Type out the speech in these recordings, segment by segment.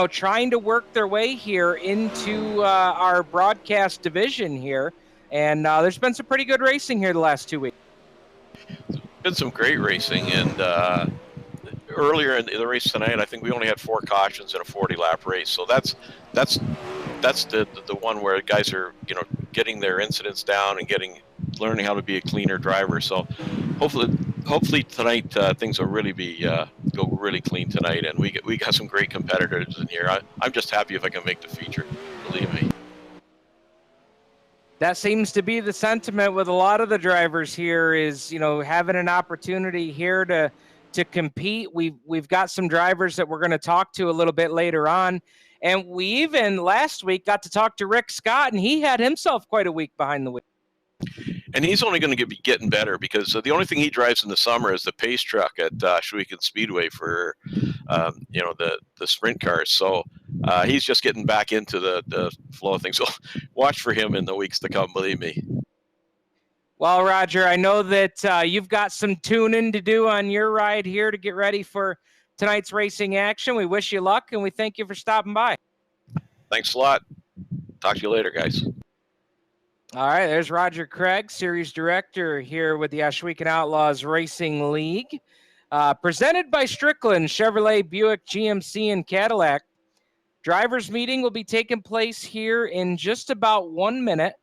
trying to work their way here into our broadcast division here. And there's been some pretty good racing here the last 2 weeks. Been some great racing, and earlier in the race tonight, I think we only had 4 cautions in a 40-lap race. So that's the one where guys are getting their incidents down and learning how to be a cleaner driver. So hopefully tonight things will really go really clean tonight, and we got some great competitors in here. I'm just happy if I can make the feature, believe me. That seems to be the sentiment with a lot of the drivers here is, having an opportunity here to compete. We've got some drivers that we're going to talk to a little bit later on. And we even last week got to talk to Rick Scott, and he had himself quite a week behind the wheel. And he's only going to be getting better because the only thing he drives in the summer is the pace truck at Ohsweken Speedway for, the sprint cars. So he's just getting back into the flow of things. So watch for him in the weeks to come, believe me. Well, Roger, I know that you've got some tuning to do on your ride here to get ready for tonight's racing action. We wish you luck, and we thank you for stopping by. Thanks a lot. Talk to you later, guys. All right, there's Roger Craig, Series Director here with the Ohsweken Outlaws Racing League. Presented by Stricklands, Chevrolet, Buick, GMC, and Cadillac. Drivers' meeting will be taking place here in just about 1 minute.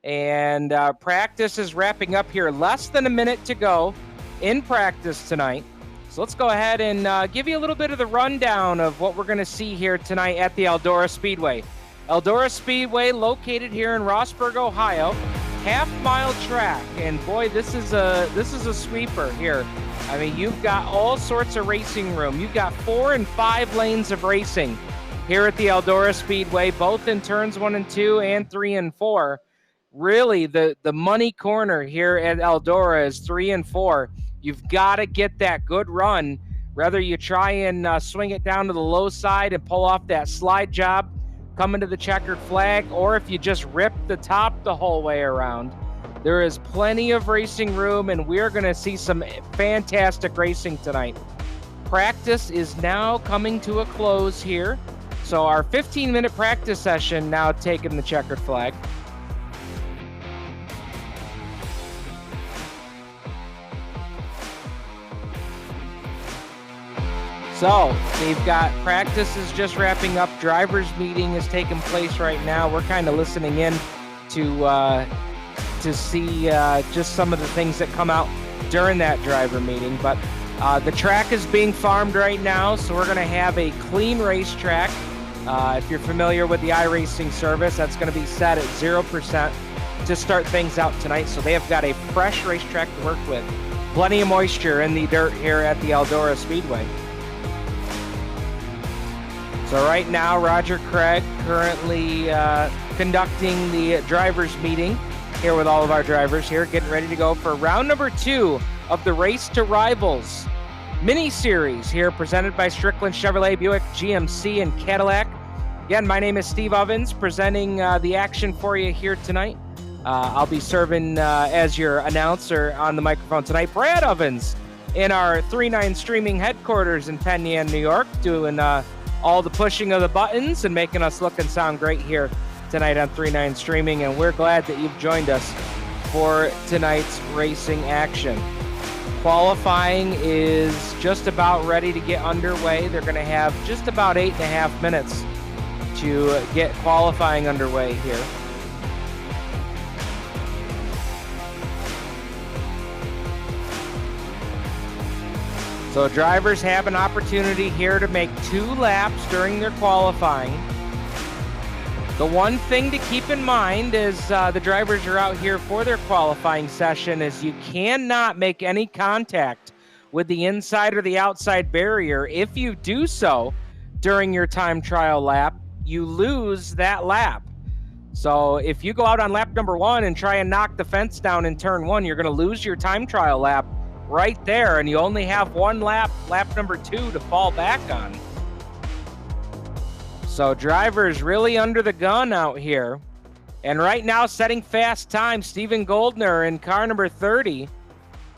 And practice is wrapping up here. Less than a minute to go in practice tonight. So let's go ahead and give you a little bit of the rundown of what we're going to see here tonight at the ELDORA Speedway. ELDORA Speedway, located here in Rossburg, Ohio, half-mile track, and boy, this is a sweeper here. I mean, you've got all sorts of racing room. You've got 4 and 5 lanes of racing here at the ELDORA Speedway, both in turns 1 and 2 and 3 and 4. Really, the money corner here at ELDORA is 3 and 4. You've got to get that good run, whether you try and swing it down to the low side and pull off that slide job, come into the checkered flag, or if you just rip the top the whole way around. There is plenty of racing room, and we're going to see some fantastic racing tonight. Practice is now coming to a close here. So our 15-minute practice session now taking the checkered flag. So they've got practice is just wrapping up. Drivers meeting is taking place right now. We're kind of listening in to see just some of the things that come out during that driver meeting. But the track is being farmed right now, so we're going to have a clean racetrack. If you're familiar with the iRacing service, that's going to be set at 0% to start things out tonight. So they have got a fresh racetrack to work with. Plenty of moisture in the dirt here at the ELDORA Speedway. So right now, Roger Craig currently conducting the drivers meeting here with all of our drivers here, getting ready to go for round number 2 of the Race to Rivalz Mini Series here, presented by Stricklands, Chevrolet, Buick, GMC, and Cadillac. Again, my name is Steve Ovens, presenting the action for you here tonight. I'll be serving as your announcer on the microphone tonight. Brad Ovens in our 3-9 streaming headquarters in Penn Yan, New York, doing all the pushing of the buttons and making us look and sound great here tonight on 3-9 streaming. And we're glad that you've joined us for tonight's racing action. Qualifying is just about ready to get underway. They're going to have just about 8.5 minutes to get qualifying underway here. So drivers have an opportunity here to make 2 laps during their qualifying. The one thing to keep in mind as the drivers are out here for their qualifying session is you cannot make any contact with the inside or the outside barrier. If you do so during your time trial lap, you lose that lap. So if you go out on lap number 1 and try and knock the fence down in turn 1, you're going to lose your time trial lap right there, and you only have 1 lap, lap number 2, to fall back on. So drivers really under the gun out here. And right now setting fast time, Stephen Goldner in car number 30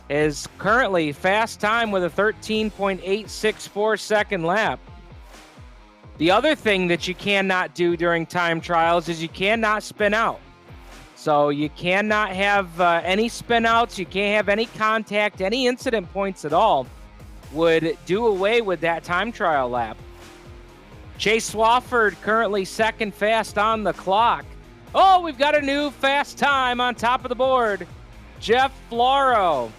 is currently fast time with a 13.864 second lap. The other thing that you cannot do during time trials is you cannot spin out. So you cannot have any spin outs. You can't have any contact, any incident points at all. Would do away with that time trial lap. Chase Swafford currently second fast on the clock. Oh, we've got a new fast time on top of the board. Jeff Floro.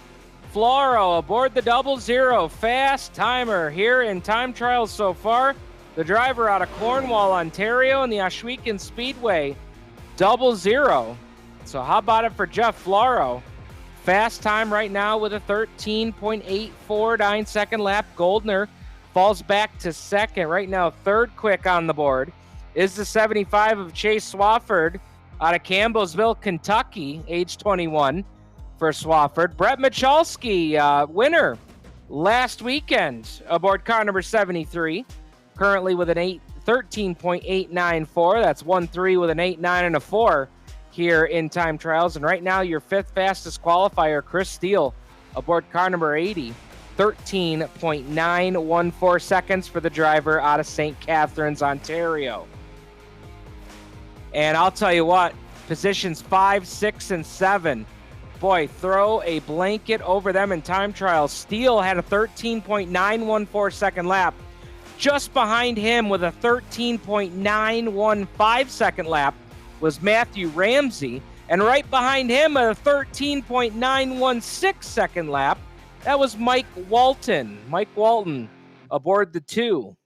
Floro aboard the 00, fast timer here in time trials so far. The driver out of Cornwall, Ontario in the Ohsweken Speedway 00. So how about it for Jeff Floro? Fast time right now with a 13.849 second lap. Goldner falls back to second. Right now, third quick on the board is the 75 of Chase Swafford out of Campbellsville, Kentucky, age 21 for Swafford. Brett Michalski, winner last weekend aboard car number 73, currently with an 13.894. That's 1-3 with an 8-9 and a 4 here in time trials. And right now, your fifth fastest qualifier, Chris Steele, aboard car number 80, 13.914 seconds for the driver out of St. Catharines, Ontario. And I'll tell you what, positions 5, 6, and 7, boy, throw a blanket over them in time trials. Steele had a 13.914 second lap. Just behind him with a 13.915 second lap was Matthew Ramsey, and right behind him at a 13.916 second lap, that was Mike Walton. Mike Walton aboard the 2.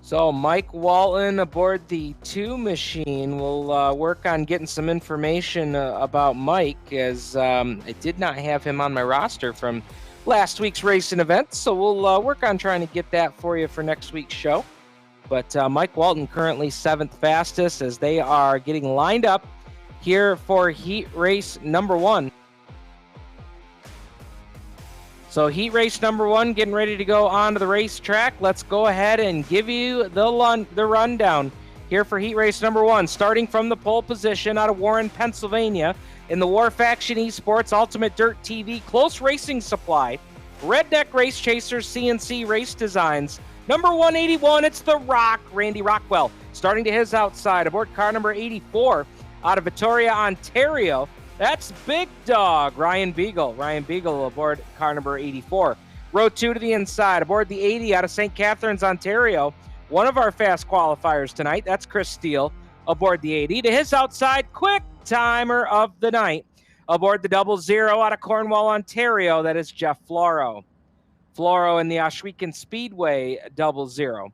So Mike Walton aboard the 2 machine. We'll work on getting some information about Mike, as I did not have him on my roster from last week's racing event. So we'll work on trying to get that for you for next week's show. But Mike Walton currently 7th fastest as they are getting lined up here for heat race number 1. So heat race number 1 getting ready to go onto the racetrack. Let's go ahead and give you the rundown here for heat race number 1. Starting from the pole position out of Warren, Pennsylvania, in the War Faction Esports Ultimate Dirt TV Close Racing Supply, Redneck Race Chasers CNC Race Designs. Number 181, it's The Rock, Randy Rockwell. Starting to his outside aboard car number 84 out of Victoria, Ontario. That's Big Dog, Ryan Beagle. Ryan Beagle aboard car number 84. Row 2 to the inside, aboard the 80 out of St. Catharines, Ontario. One of our fast qualifiers tonight, that's Chris Steele aboard the 80. To his outside, quick timer of the night, aboard the 00 out of Cornwall, Ontario. That is Jeff Floro. Floro in the Ohsweken Speedway 00.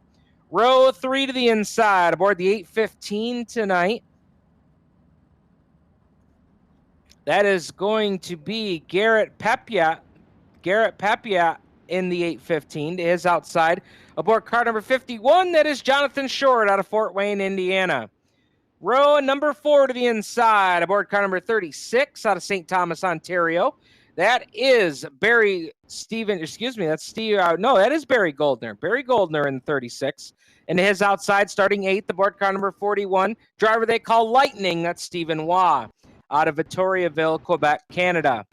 Row 3 to the inside, aboard the 815 tonight. That is going to be Garrett Pepia. Garrett Pepia in the 815 to his outside. Aboard car number 51, that is Jonathan Short out of Fort Wayne, Indiana. Row number 4 to the inside. Aboard car number 36 out of St. Thomas, Ontario. That is Barry Steven, excuse me, that's Steve, no, that is Barry Goldner. Barry Goldner in 36. And to his outside, starting 8th, aboard car number 41. Driver they call Lightning, that's Stephen Waugh out of Victoriaville, Quebec, Canada.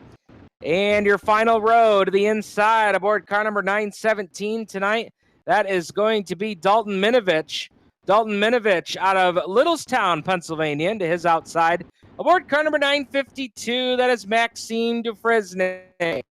And your final row to the inside aboard car number 917 tonight, that is going to be Dalton Minovich. Dalton Minovich out of Littlestown, Pennsylvania, and to his outside aboard car number 952, that is Maxime Dufresne.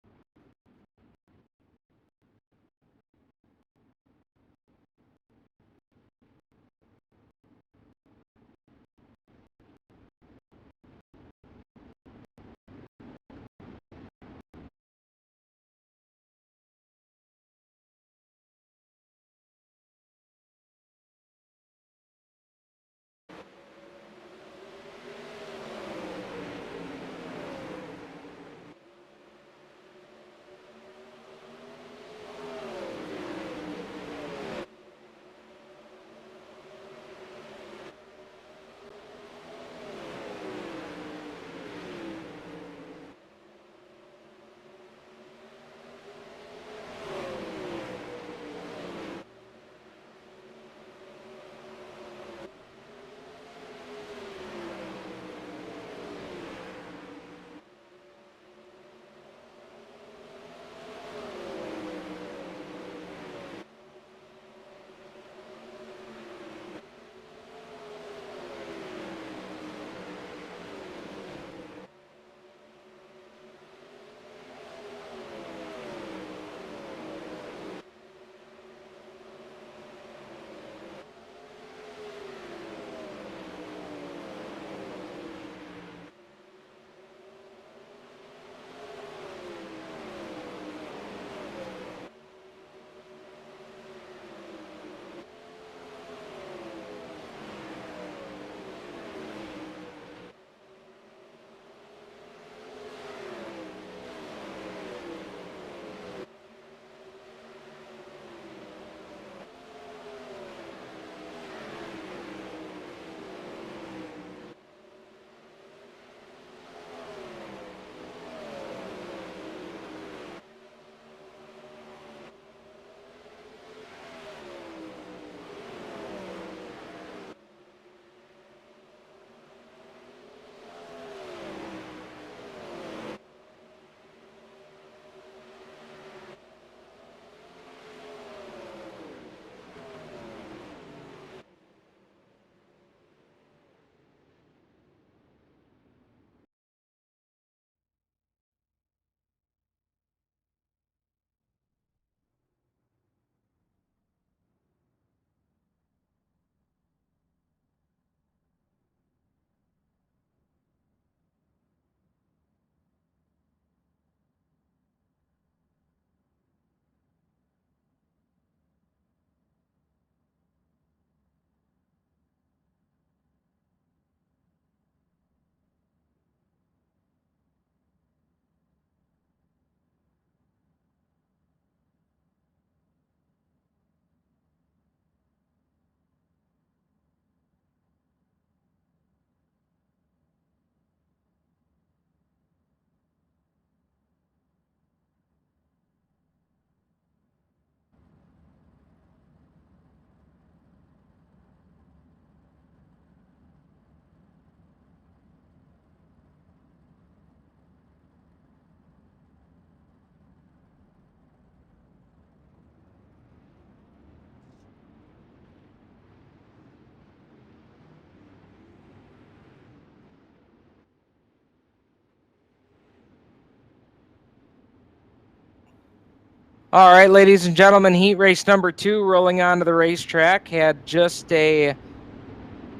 All right, ladies and gentlemen, heat race number 2 rolling onto the racetrack. Had just a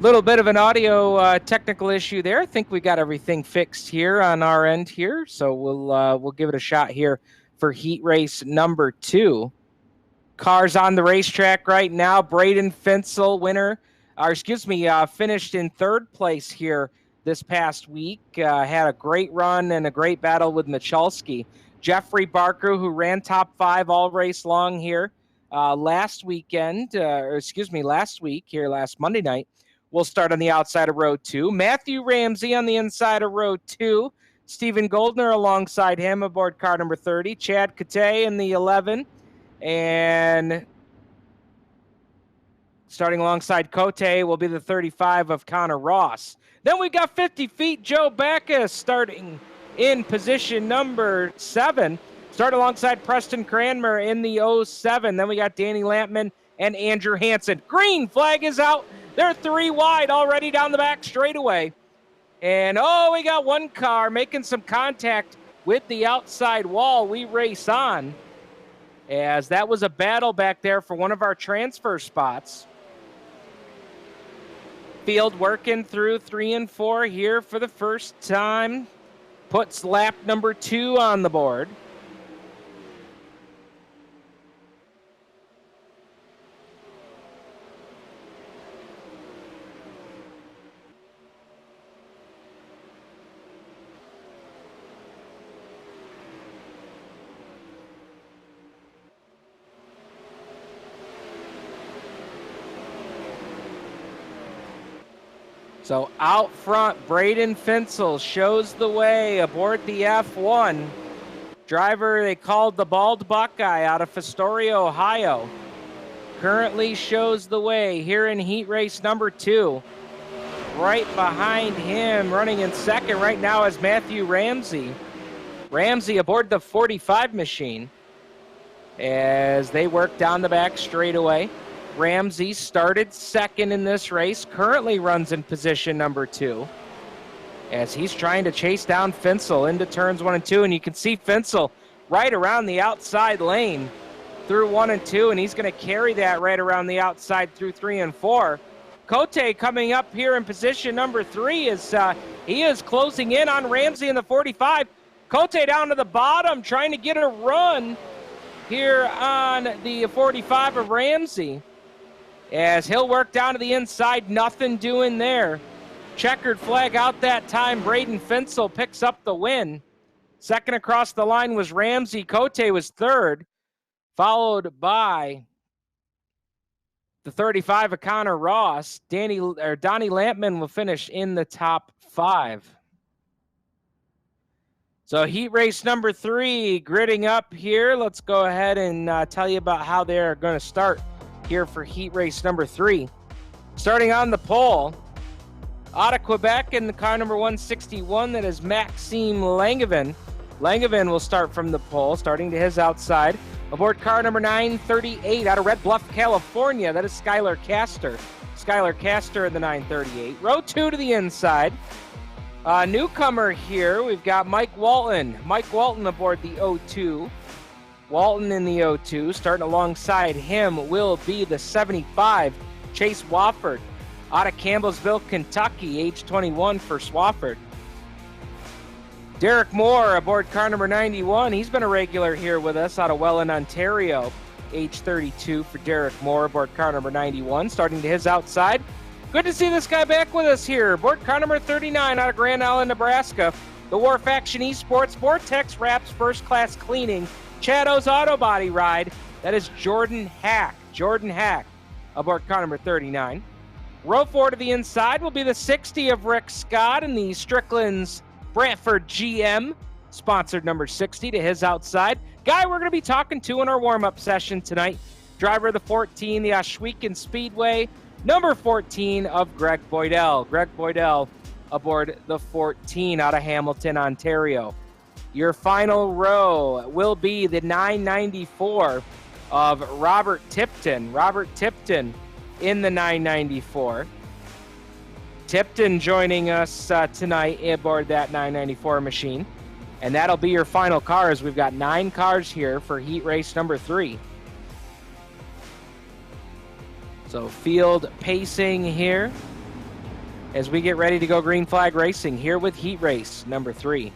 little bit of an audio technical issue there. I think we got everything fixed here on our end here, so we'll give it a shot here for heat race number 2. Cars on the racetrack right now. Braden Finsel, finished in 3rd place here this past week. Had a great run and a great battle with Michalski. Jeffrey Barker, who ran top 5 all race long here last week here last Monday night, will start on the outside of row 2. Matthew Ramsey on the inside of row 2. Stephen Goldner alongside him aboard car number 30. Chad Kate in the 11. And starting alongside Cote will be the 35 of Connor Ross. Then we got 50 feet, Joe Backus starting in position number 7. Start alongside Preston Cranmer in the 07. Then we got Danny Lampman and Andrew Hansen. Green flag is out. They're 3 wide already down the back straightaway. And we got one car making some contact with the outside wall. We race on, as that was a battle back there for one of our transfer spots. Field working through 3 and 4 here for the first time. Puts lap number 2 on the board. So out front, Braden Finsel shows the way aboard the F1. Driver they called the Bald Buckeye out of Fostoria, Ohio. Currently shows the way here in heat race number 2. Right behind him, running in second right now, is Matthew Ramsey. Ramsey aboard the 45 machine as they work down the back straightaway. Ramsey started second in this race, currently runs in position number 2, as he's trying to chase down Finsel into turns 1 and 2, and you can see Finsel right around the outside lane through 1 and 2, and he's going to carry that right around the outside through 3 and 4. Cote coming up here in position number 3 is he is closing in on Ramsey in the 45. Cote down to the bottom, trying to get a run here on the 45 of Ramsey, as he'll work down to the inside. Nothing doing there. Checkered flag out that time. Braden Finsel picks up the win. Second across the line was Ramsey. Cote was 3rd, followed by the 35 of Connor Ross. Donnie Lampman will finish in the top 5. So heat race number 3 gridding up here. Let's go ahead and tell you about how they're going to start here for heat race number 3. Starting on the pole, out of Quebec in the car number 161, that is Maxime Langevin. Langevin will start from the pole, starting to his outside. Aboard car number 938 out of Red Bluff, California, that is Skylar Castor. Skylar Castor in the 938. Row 2 to the inside. Newcomer here, we've got Mike Walton. Mike Walton aboard the 02. Walton in the 02. Starting alongside him will be the 75, Chase Wofford, out of Campbellsville, Kentucky, age 21 for Swafford. Derek Moore aboard car number 91. He's been a regular here with us out of Welland, Ontario, age 32 for Derek Moore aboard car number 91. Starting to his outside. Good to see this guy back with us here. Aboard car number 39 out of Grand Island, Nebraska. The Wharf Action Esports Vortex Wraps First Class Cleaning Chado's Auto Body Ride. That is Jordan Hack. Jordan Hack aboard car number 39. Row 4 to the inside will be the 60 of Rick Scott and the Stricklands Brantford GM, sponsored number 60 to his outside. Guy we're going to be talking to in our warm-up session tonight. Driver of the 14, the Ohsweken Speedway, number 14 of Greg Boydell. Greg Boydell aboard the 14 out of Hamilton, Ontario. Your final row will be the 994 of Robert Tipton. Robert Tipton in the 994. Tipton joining us tonight aboard that 994 machine. And that'll be your final cars. We've got 9 cars here for heat race number 3. So field pacing here as we get ready to go green flag racing here with heat race number 3.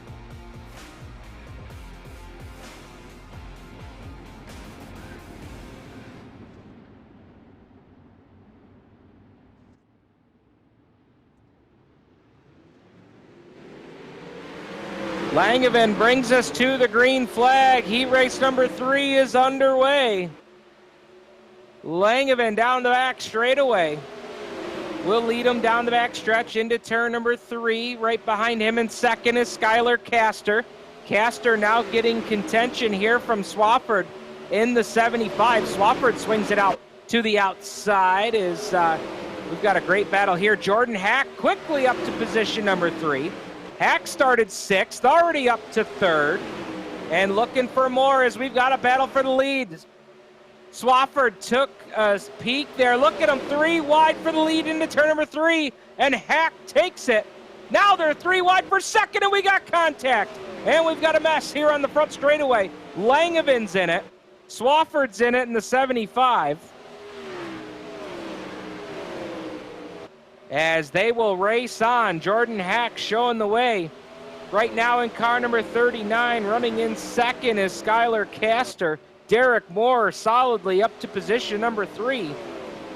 Langevin brings us to the green flag. Heat race number 3 is underway. Langevin down the back straightaway. We'll lead him down the back stretch into turn number 3. Right behind him in second is Skylar Castor. Castor now getting contention here from Swafford in the 75. Swafford swings it out to the outside. We've got a great battle here. Jordan Hack quickly up to position number 3. Hack started 6th, already up to 3rd. And looking for more as we've got a battle for the lead. Swafford took a peek there. Look at him, 3 wide for the lead into turn number 3. And Hack takes it. Now they're 3 wide for second, and we got contact. And we've got a mess here on the front straightaway. Langevin's in it. Swafford's in it in the 75. As they will race on. Jordan Hack showing the way. Right now in car number 39, running in second is Skylar Castor. Derek Moore solidly up to position number 3.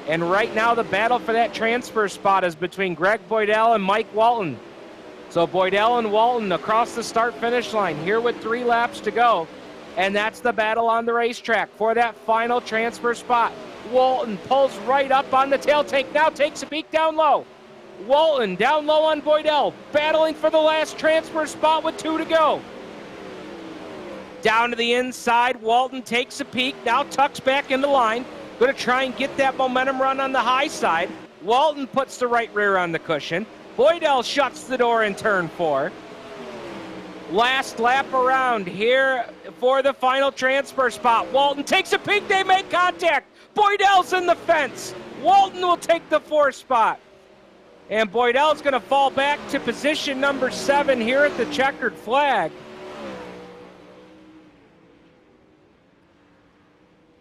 And right now the battle for that transfer spot is between Greg Boydell and Mike Walton. So Boydell and Walton across the start-finish line here with 3 laps to go. And that's the battle on the racetrack for that final transfer spot. Walton pulls right up on the tail tank, now takes a peek down low. Walton down low on Boydell, battling for the last transfer spot with 2 to go. Down to the inside, Walton takes a peek, now tucks back into line. Going to try and get that momentum run on the high side. Walton puts the right rear on the cushion. Boydell shuts the door in turn 4. Last lap around here for the final transfer spot. Walton takes a peek, they make contact. Boydell's in the fence. Walton will take the 4th spot. And Boydell's going to fall back to position number 7 here at the checkered flag.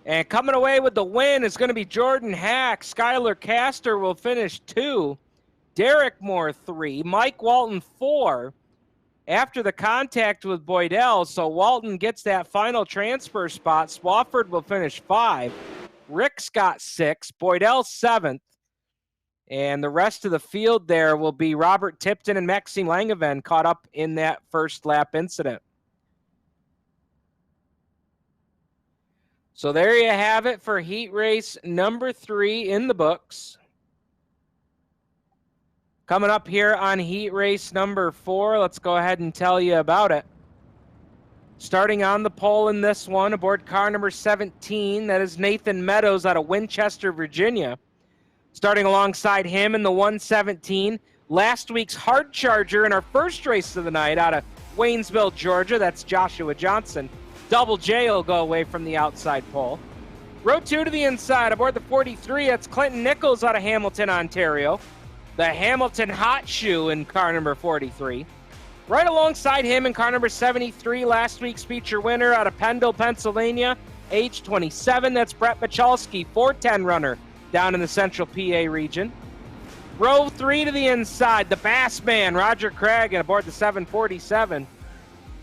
And coming away with the win is going to be Jordan Hack. Skylar Castor will finish 2. Derek Moore 3. Mike Walton 4. After the contact with Boydell, so Walton gets that final transfer spot. Swafford will finish 5. Rick Scott 6. Boydell 7th. And the rest of the field there will be Robert Tipton and Maxime Langevin caught up in that first lap incident. So there you have it for heat race number 3 in the books. Coming up here on heat race number 4, let's go ahead and tell you about it. Starting on the pole in this one, aboard car number 17, that is Nathan Meadows out of Winchester, Virginia. Starting alongside him in the 117, last week's hard charger in our first race of the night out of Waynesville, Georgia, that's Joshua Johnson. Double J will go away from the outside pole. Row 2 to the inside, aboard the 43, that's Clinton Nichols out of Hamilton, Ontario. The Hamilton Hot Shoe in car number 43. Right alongside him in car number 73, last week's feature winner out of Pendle, Pennsylvania, age 27, that's Brett Michalski, 410 runner down in the central PA region. Row 3 to the inside, the Bass Man, Roger Craig, and aboard the 747.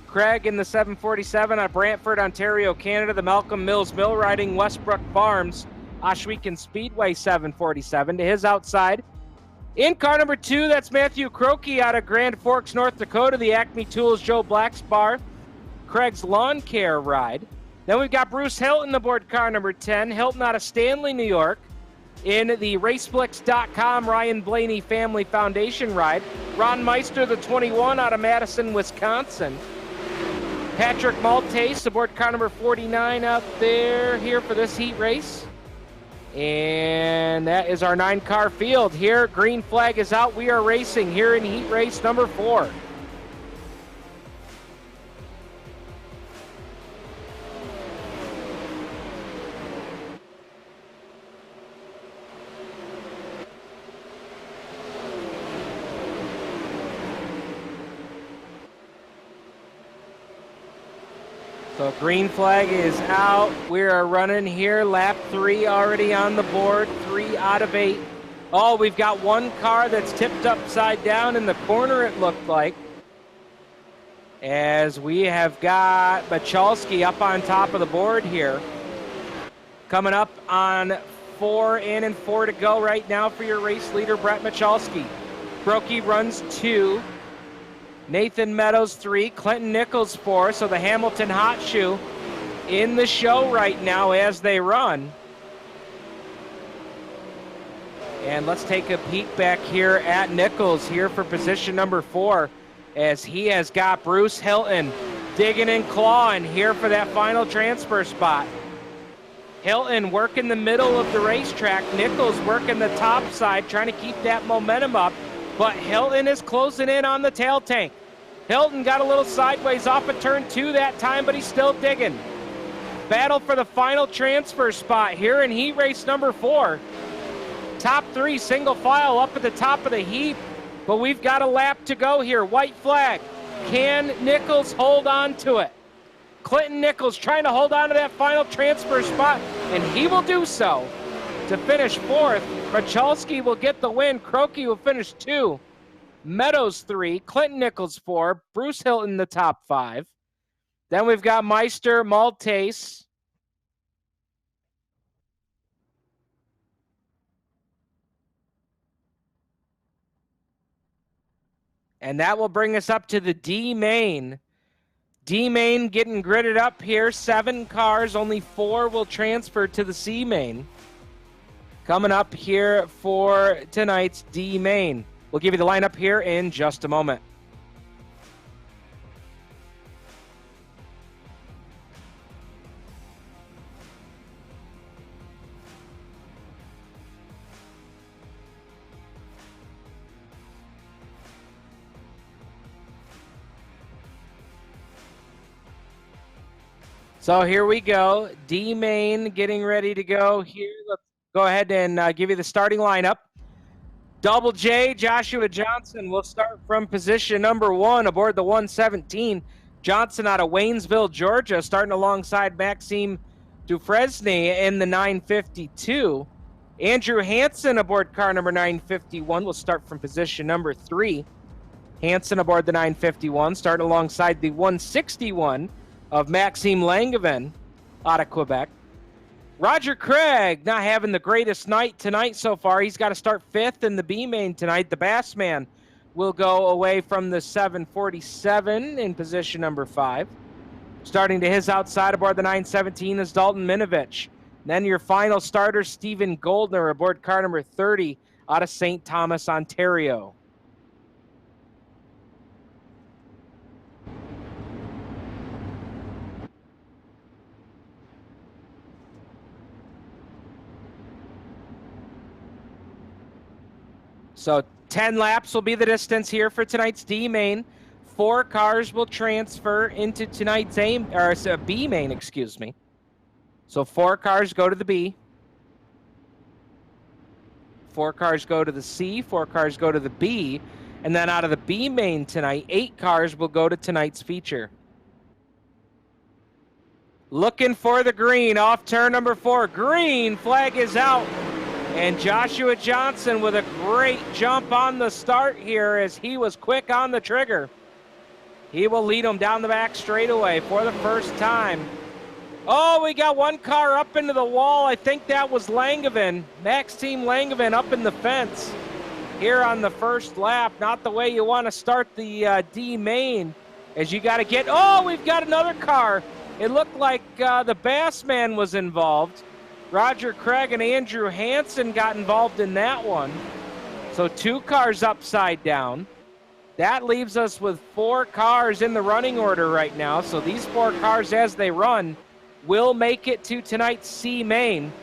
Craig in the 747 out of Brantford, Ontario, Canada, the Malcolm Mills Mill Riding Westbrook Farms, Ohsweken Speedway 747. To his outside, in car number 2, that's Matthew Croakey out of Grand Forks, North Dakota, the Acme Tools Joe Blacksbar, Craig's Lawn Care ride. Then we've got Bruce Hilton aboard car number 10, Hilton out of Stanley, New York, in the Raceblix.com Ryan Blaney Family Foundation ride. Ron Meister, the 21, out of Madison, Wisconsin. Patrick Maltese aboard car number 49 out there here for this heat race. And that is our 9-car field here. Green flag is out. We are racing here in heat race number 4. So green flag is out. We are running here. Lap 3 already on the board. 3 out of 8. Oh, we've got one car that's tipped upside down in the corner, it looked like. As we have got Michalski up on top of the board here. Coming up on 4 in and 4 to go right now for your race leader, Brett Michalski. Brokey runs 2. Nathan Meadows 3, Clinton Nichols 4, so the Hamilton Hot Shoe in the show right now as they run. And let's take a peek back here at Nichols here for position number 4 as he has got Bruce Hilton digging and clawing here for that final transfer spot. Hilton working the middle of the racetrack, Nichols working the top side, trying to keep that momentum up, but Hilton is closing in on the tail tank. Hilton got a little sideways off of turn 2 that time, but he's still digging. Battle for the final transfer spot here in heat race number 4. Top 3 single file up at the top of the heap, but we've got a lap to go here. White flag. Can Nichols hold on to it? Clinton Nichols trying to hold on to that final transfer spot, and he will do so to finish 4th. Michalski will get the win. Croakey will finish 2. Meadows 3, Clinton Nichols 4, Bruce Hilton the top 5. Then we've got Meister, Maltese. And that will bring us up to the D main. D main getting gridded up here. 7 cars, only 4 will transfer to the C main. Coming up here for tonight's D main. We'll give you the lineup here in just a moment. So here we go. D main getting ready to go here. Let's go ahead and give you the starting lineup. Double J, Joshua Johnson will start from position number 1 aboard the 117. Johnson out of Waynesville, Georgia, starting alongside Maxime Dufresne in the 952. Andrew Hansen aboard car number 951 will start from position number 3. Hansen aboard the 951, starting alongside the 161 of Maxime Langevin out of Quebec. Roger Craig not having the greatest night tonight so far. He's got to start 5th in the B main tonight. The Bassman will go away from the 747 in position number 5. Starting to his outside aboard the 917 is Dalton Minovich. Then your final starter, Stephen Goldner aboard car number 30 out of St. Thomas, Ontario. So 10 laps will be the distance here for tonight's D main. 4 cars will transfer into tonight's B main, excuse me. So 4 cars go to the B. 4 cars go to the C, 4 cars go to the B, and then out of the B main tonight, 8 cars will go to tonight's feature. Looking for the green off turn number 4. Green flag is out. And Joshua Johnson with a great jump on the start here as he was quick on the trigger. He will lead him down the back straightaway for the first time. Oh, we got one car up into the wall. I think that was Langevin. Maxime Langevin up in the fence here on the first lap. Not the way you want to start the D main as you got to get... Oh, we've got another car. It looked like the Bassman was involved. Roger Craig and Andrew Hansen got involved in that one. So 2 cars upside down. That leaves us with 4 cars in the running order right now. So these 4 cars as they run will make it to tonight's C main.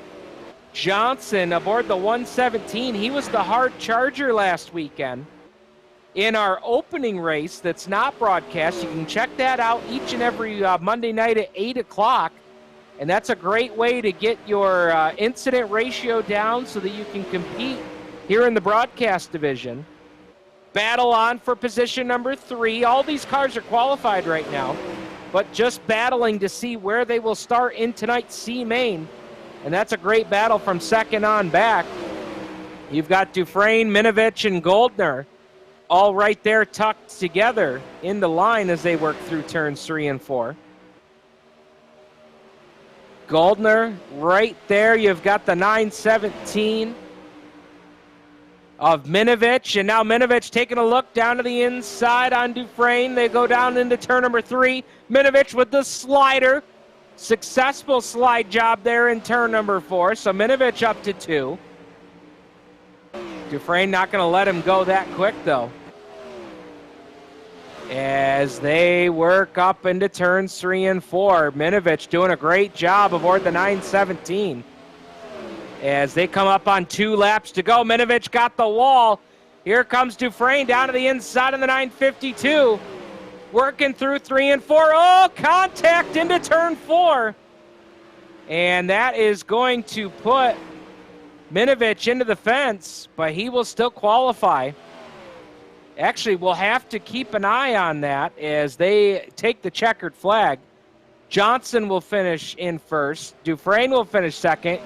Johnson aboard the 117. He was the hard charger last weekend in our opening race that's not broadcast. You can check that out each and every Monday night at 8 o'clock. And that's a great way to get your incident ratio down so that you can compete here in the broadcast division. Battle on for position number 3. All these cars are qualified right now. but just battling to see where they will start in tonight's C main. And that's a great battle from second on back. You've got Dufresne, Minovich, and Goldner all right there tucked together in the line as they work through turns 3 and 4. Goldner right there. You've got the 917 of Minovich, and now Minovich taking a look down to the inside on Dufresne. They go down into turn number 3. Minovich with the slider. Successful slide job there in turn number 4. So Minovich up to 2. Dufresne not going to let him go that quick, though, as they work up into turns 3 and 4. Minovich doing a great job aboard the 917. As they come up on 2 laps to go, Minovich got the wall. Here comes Dufresne down to the inside of the 952. Working through 3 and 4. Oh, contact into turn 4. And that is going to put Minovich into the fence, but he will still qualify. Actually, we'll have to keep an eye on that as they take the checkered flag. Johnson will finish in first. Dufresne will finish second.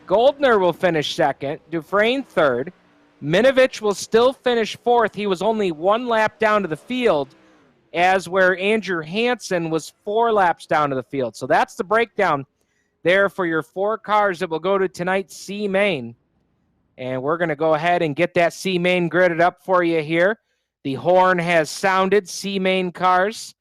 Goldner will finish second. Dufresne third. Minovich will still finish fourth. He was only 1 lap down to the field, as where Andrew Hansen was 4 laps down to the field. So that's the breakdown there for your 4 cars that will go to tonight's C main. And we're going to go ahead and get that C main gridded up for you here. The horn has sounded. C main cars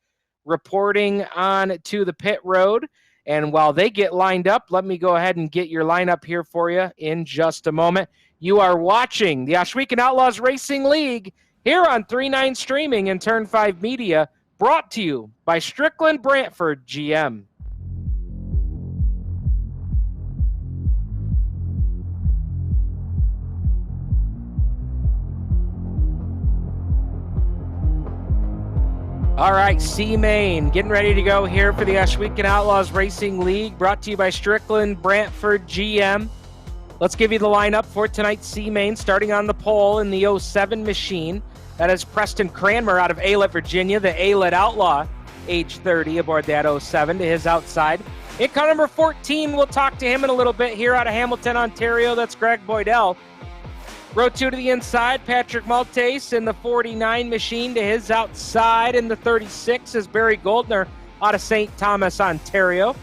reporting on to the pit road. And while they get lined up, let me go ahead and get your lineup here for you in just a moment. You are watching the Ohsweken Outlaws Racing League here on 3-9 Streaming and Turn 5 Media, brought to you by Strickland Brantford GM. All right, C main, getting ready to go here for the Ohsweken Outlaws Racing League, brought to you by Strickland Brantford GM. Let's give you the lineup for tonight's C main, starting on the pole in the 07 machine. That is Preston Cranmer out of Aylett, Virginia, the Aylett Outlaw, age 30, aboard that 07 to his outside. In car number 14, we'll talk to him in a little bit here out of Hamilton, Ontario. That's Greg Boydell. Row 2 to the inside, Patrick Maltese in the 49 machine to his outside. In the 36 is Barry Goldner out of St. Thomas, Ontario.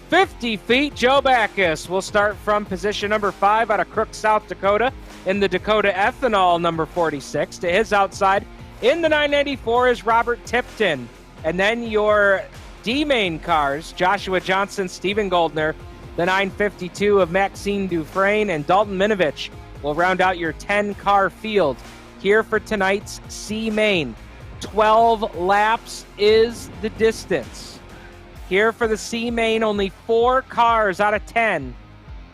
50 feet, Joe Backus will start from position number 5 out of Crook, South Dakota in the Dakota Ethanol number 46 to his outside. In the 994 is Robert Tipton. And then your D-main cars, Joshua Johnson, Stephen Goldner, the 952 of Maxime Dufresne, and Dalton Minovich will round out your 10-car field here for tonight's C main. 12 laps is the distance. Here for the C main, only 4 cars out of 10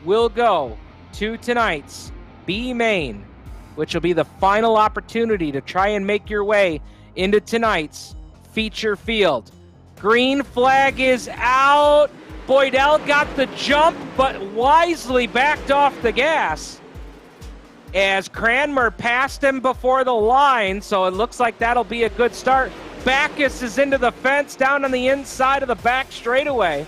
will go to tonight's B main, which will be the final opportunity to try and make your way into tonight's feature field. Green flag is out. Boydell got the jump, but wisely backed off the gas as Cranmer passed him before the line, so it looks like that'll be a good start. Backus is into the fence down on the inside of the back straightaway.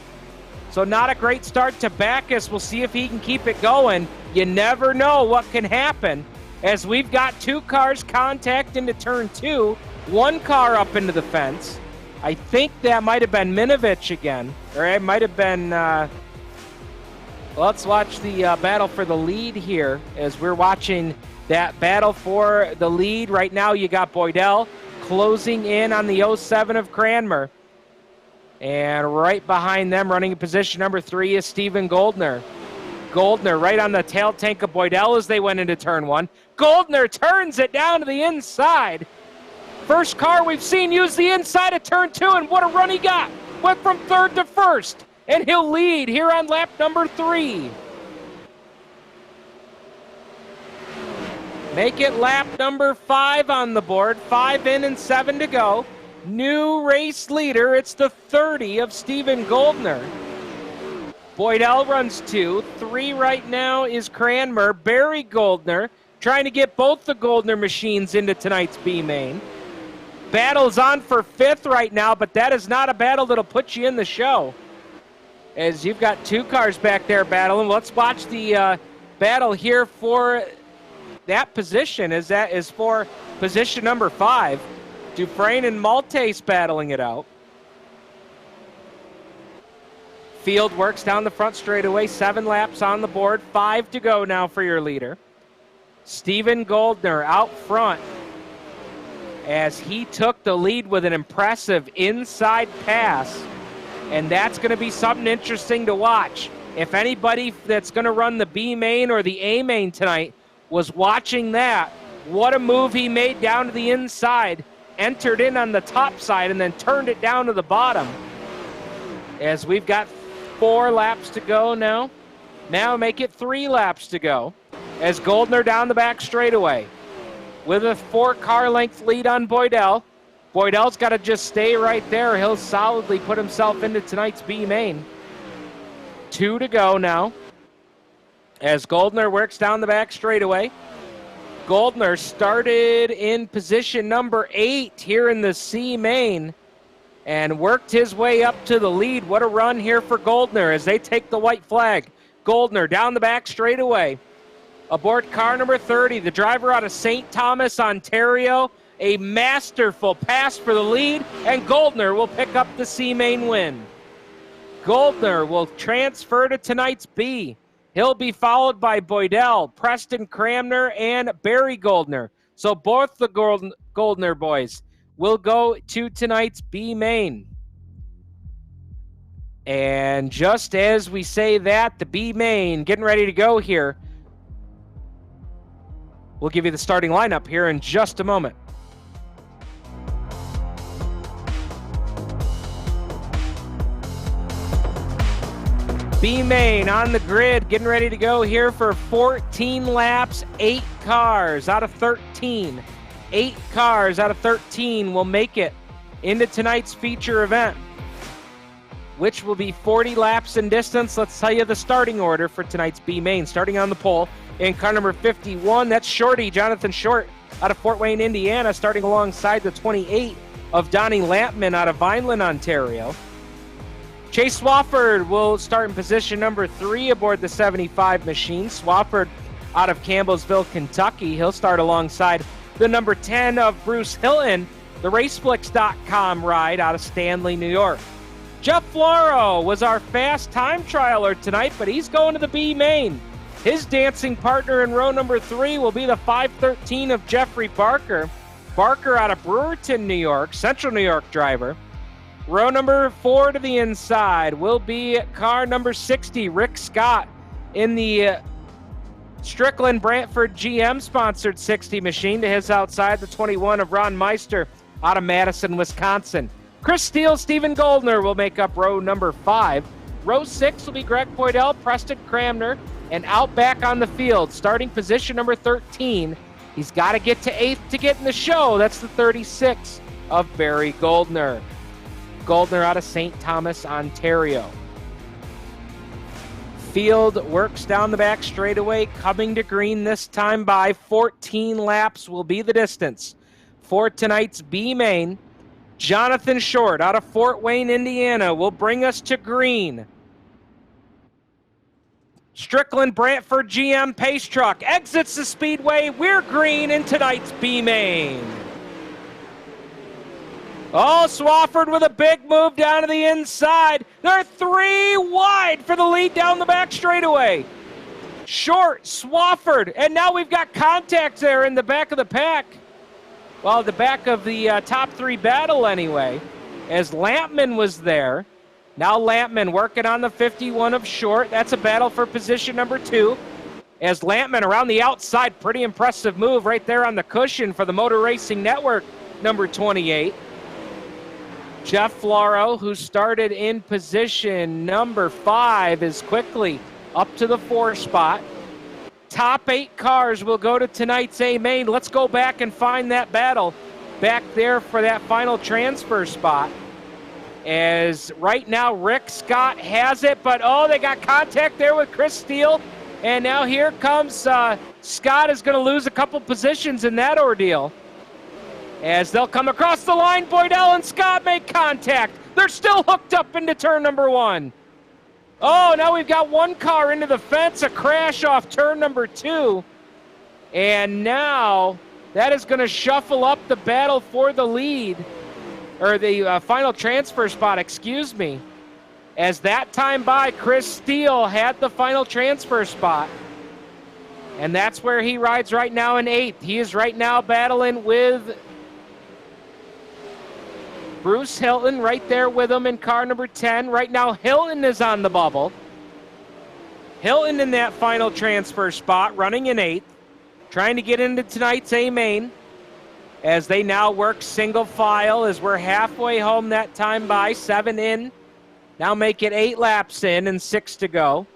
So not a great start to Backus. We'll see if he can keep it going. You never know what can happen, as we've got 2 cars contact into turn 2, 1 car up into the fence. I think that might have been Minovich again, or it might have been... Let's watch the battle for the lead here as we're watching that battle for the lead. Right now you got Boydell closing in on the 07 of Cranmer. And right behind them, running in position number 3, is Stephen Goldner. Goldner right on the tail tank of Boydell as they went into turn 1. Goldner turns it down to the inside. First car we've seen use the inside of turn 2, and what a run he got. Went from 3rd to 1st. And he'll lead here on lap number 3. Make it lap number 5 on the board. 5 in and 7 to go. New race leader. It's the 30 of Stephen Goldner. Boydell runs 2. 3 right now is Cranmer. Barry Goldner trying to get both the Goldner machines into tonight's B main. battle's on for 5th right now, but that is not a battle that'll put you in the show, as you've got 2 cars back there battling. Let's watch the battle here for that position, as that is for position number 5. Dufresne and Maltese battling it out. Field works down the front straightaway, 7 laps on the board, 5 to go now for your leader. Steven Goldner out front, as he took the lead with an impressive inside pass, and that's going to be something interesting to watch. If anybody that's going to run the B main or the A main tonight was watching that, what a move he made down to the inside, entered in on the top side, and then turned it down to the bottom. As we've got 4 laps to go now. Now make it 3 laps to go, as Goldner down the back straightaway with a 4-car length lead on Boydell. Boydell's got to just stay right there. He'll solidly put himself into tonight's B main. 2 to go now, as Goldner works down the back straightaway. Goldner started in position number 8 here in the C main and worked his way up to the lead. What a run here for Goldner as they take the white flag. Goldner down the back straightaway. Aboard car number 30, the driver out of St. Thomas, Ontario. A masterful pass for the lead, and Goldner will pick up the C main win. Goldner will transfer to tonight's B. He'll be followed by Boydell, Preston Cramner, and Barry Goldner. So both the Goldner boys will go to tonight's B main. And just as we say that, the B main getting ready to go here. We'll give you the starting lineup here in just a moment. B main on the grid, getting ready to go here for 14 laps, 8 cars out of 13. 8 cars out of 13 will make it into tonight's feature event, which will be 40 laps in distance. Let's tell you the starting order for tonight's B main. Starting on the pole in car number 51, that's Shorty, Jonathan Short, out of Fort Wayne, Indiana, starting alongside the 28 of Donnie Lampman out of Vineland, Ontario. Chase Swafford will start in position number 3 aboard the 75 machine. Swafford out of Campbellsville, Kentucky. He'll start alongside the number 10 of Bruce Hilton, the Raceflix.com ride out of Stanley, New York. Jeff Floro was our fast time trialer tonight, but he's going to the B main. His dancing partner in row number 3 will be the 513 of Jeffrey Barker. Barker out of Brewerton, New York, Central New York driver. Row number 4 to the inside will be car number 60, Rick Scott, in the Strickland Brantford GM-sponsored 60 machine. To his outside, the 21 of Ron Meister out of Madison, Wisconsin. Chris Steele, Stephen Goldner will make up row number 5. Row 6 will be Greg Boydell, Preston Cramner, and out back on the field, starting position number 13. He's got to get to 8th to get in the show. That's the 36 of Barry Goldner. Goldner out of St. Thomas, Ontario. Field works down the back straightaway, coming to green this time by 14 laps will be the distance. For tonight's B main, Jonathan Short out of Fort Wayne, Indiana will bring us to green. Strickland Brantford GM Pace Truck exits the speedway. We're green in tonight's B main. Oh, Swafford with a big move down to the inside. They're 3 wide for the lead down the back straightaway. Short, Swafford, and now we've got contact there in the back of the pack. Well, the back of the top 3 battle anyway, as Lampman was there. Now Lampman working on the 51 of Short. That's a battle for position number 2. As Lampman around the outside, pretty impressive move right there on the cushion for the Motor Racing Network, number 28. Jeff Floro, who started in position number 5, is quickly up to the 4 spot. Top 8 cars will go to tonight's A main. Let's go back and find that battle back there for that final transfer spot. As right now Rick Scott has it, but oh, they got contact there with Chris Steele. And now here comes Scott is going to lose a couple positions in that ordeal. As they'll come across the line, Boydell and Scott make contact. They're still hooked up into turn number 1. Oh, now we've got one car into the fence, a crash off turn number 2. And now that is going to shuffle up the battle for the lead, or the final transfer spot, excuse me. As that time by, Chris Steele had the final transfer spot. And that's where he rides right now in 8th. He is right now battling with Bruce Hilton right there with him in car number 10. Right now, Hilton is on the bubble. Hilton in that final transfer spot, running in 8th, trying to get into tonight's A main as they now work single file as we're halfway home that time by, 7 in. Now make it 8 laps in and 6 to go.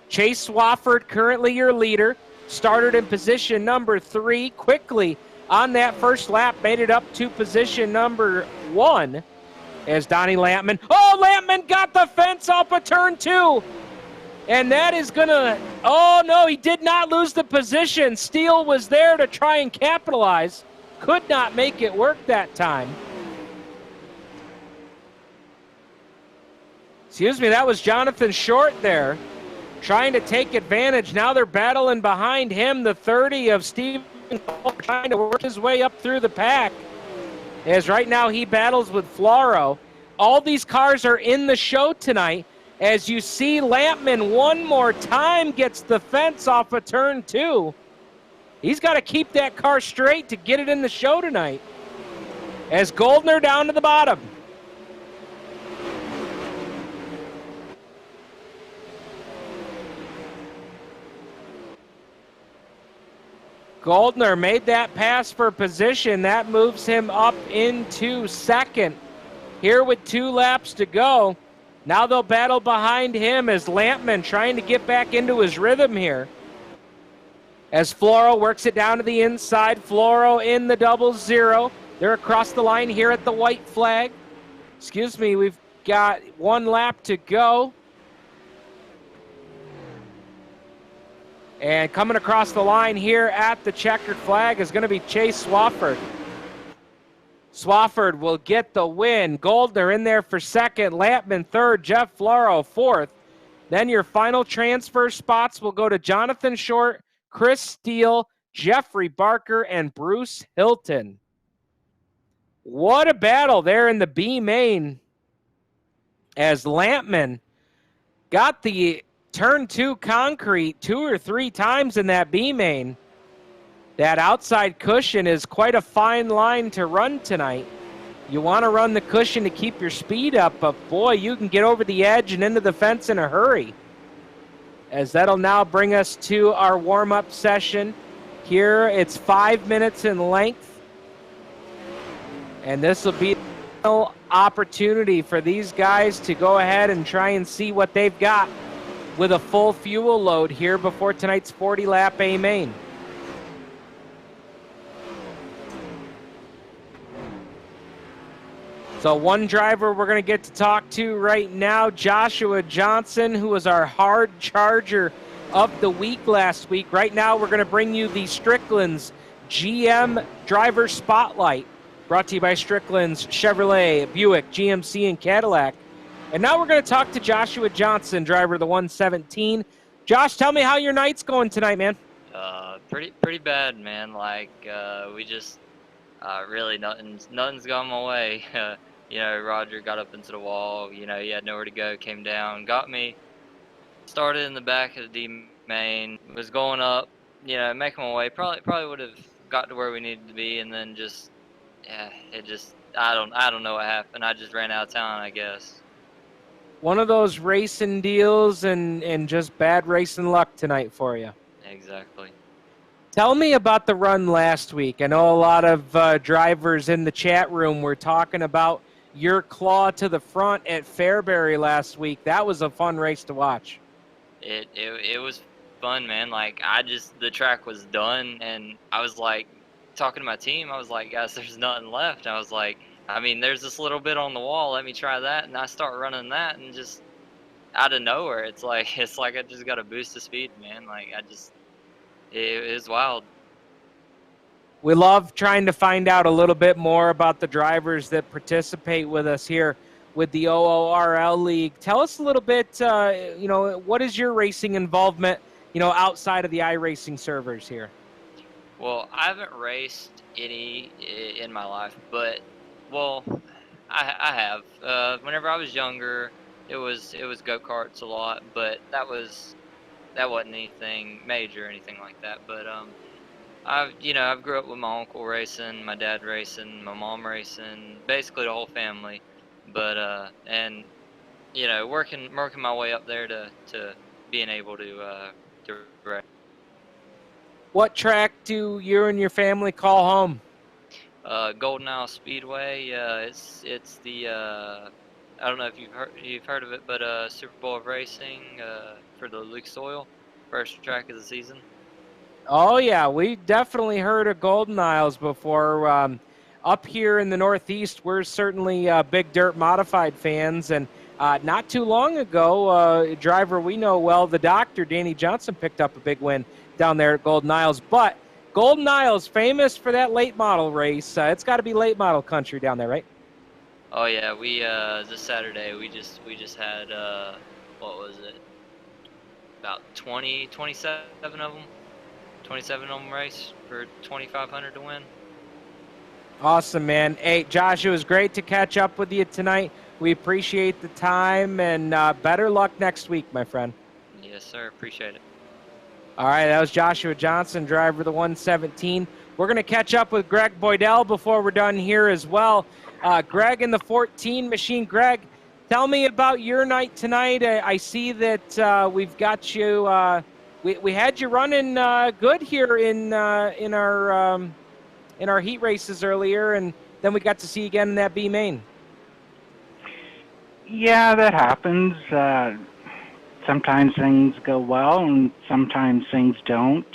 Chase Swafford, currently your leader, started in position number 3, quickly on that first lap, made it up to position number 1 as Donnie Lampman. Oh, Lampman got the fence off of turn 2. And that is gonna, oh no, he did not lose the position. Steele was there to try and capitalize. Could not make it work that time. Excuse me, that was Jonathan Short there, trying to take advantage. Now they're battling behind him, the 30 of Steve, trying to work his way up through the pack. As right now he battles with Floro. All these cars are in the show tonight. As you see, Lampman one more time gets the fence off of turn 2. He's got to keep that car straight to get it in the show tonight. As Goldner down to the bottom. Goldner made that pass for position. That moves him up into 2nd. Here with 2 laps to go. Now they'll battle behind him as Lampman trying to get back into his rhythm here. As Floro works it down to the inside. Floro in the 00. They're across the line here at the white flag. Excuse me, we've got 1 lap to go. And coming across the line here at the checkered flag is going to be Chase Swafford. Swafford will get the win. Goldner in there for 2nd. Lampman 3rd. Jeff Floro 4th. Then your final transfer spots will go to Jonathan Short, Chris Steele, Jeffrey Barker, and Bruce Hilton. What a battle there in the B main as Lampman got the turn 2 concrete 2 or 3 times in that B main. That outside cushion is quite a fine line to run tonight. You want to run the cushion to keep your speed up, but boy, you can get over the edge and into the fence in a hurry. As that'll now bring us to our warm-up session. Here, it's 5 minutes in length. And this will be an opportunity for these guys to go ahead and try and see what they've got with a full fuel load here before tonight's 40-lap A main. So one driver we're going to get to talk to right now, Joshua Johnson, who was our hard charger of the week last week. Right now we're going to bring you the Stricklands GM Driver Spotlight, brought to you by Stricklands, Chevrolet, Buick, GMC, and Cadillac. And now we're going to talk to Joshua Johnson, driver of the 117. Josh, tell me how your night's going tonight, man. Pretty bad, man. Like, we just really nothing's gone my way. You know, Roger got up into the wall. You know, he had nowhere to go. Came down, got me. Started in the back of the D main. Was going up. You know, making my way. Probably would have got to where we needed to be, and then just, yeah, it just. I don't know what happened. I just ran out of town, I guess. One of those racing deals and just bad racing luck tonight for you. Exactly. Tell me about the run last week. I know a lot of drivers in the chat room were talking about your claw to the front at Fairbury last week. That was a fun race to watch. It was fun, man. Like, the track was done, and I was like, talking to my team, I was like, guys, there's nothing left. I was like, I mean, there's this little bit on the wall. Let me try that, and I start running that, and just out of nowhere, it's like I just got a boost of speed, man. Like, it was wild. We love trying to find out a little bit more about the drivers that participate with us here with the OORL League. Tell us a little bit, what is your racing involvement, outside of the iRacing servers here? Well, I haven't raced any in my life, but well, I have. Whenever I was younger, it was go-karts a lot, but that wasn't anything major or anything like that. But I've grew up with my uncle racing, my dad racing, my mom racing, basically the whole family. But and working my way up there to being able to race. What track do you and your family call home? Golden Isle Speedway. It's the I don't know if you've heard of it, but Super Bowl of Racing for the Lucas Oil, first track of the season. Oh yeah, we definitely heard of Golden Isles before. Up here in the Northeast, we're certainly big dirt modified fans, and not too long ago, a driver we know well, the Doctor Danny Johnson, picked up a big win down there at Golden Isles. But Golden Isles, famous for that late model race. It's got to be late model country down there, right? Oh yeah, we this Saturday we just had what was it? About 27 of them. 27 of them race for 2,500 to win. Awesome, man. Hey, Josh, it was great to catch up with you tonight. We appreciate the time, and better luck next week, my friend. Yes, sir. Appreciate it. All right, that was Joshua Johnson, driver of the 117. We're going to catch up with Greg Boydell before we're done here as well. Greg in the 14 machine. Greg, tell me about your night tonight. I see that we've got you. We had you running good here in our heat races earlier, and then we got to see you again in that B main. Yeah, that happens. Sometimes things go well, and sometimes things don't.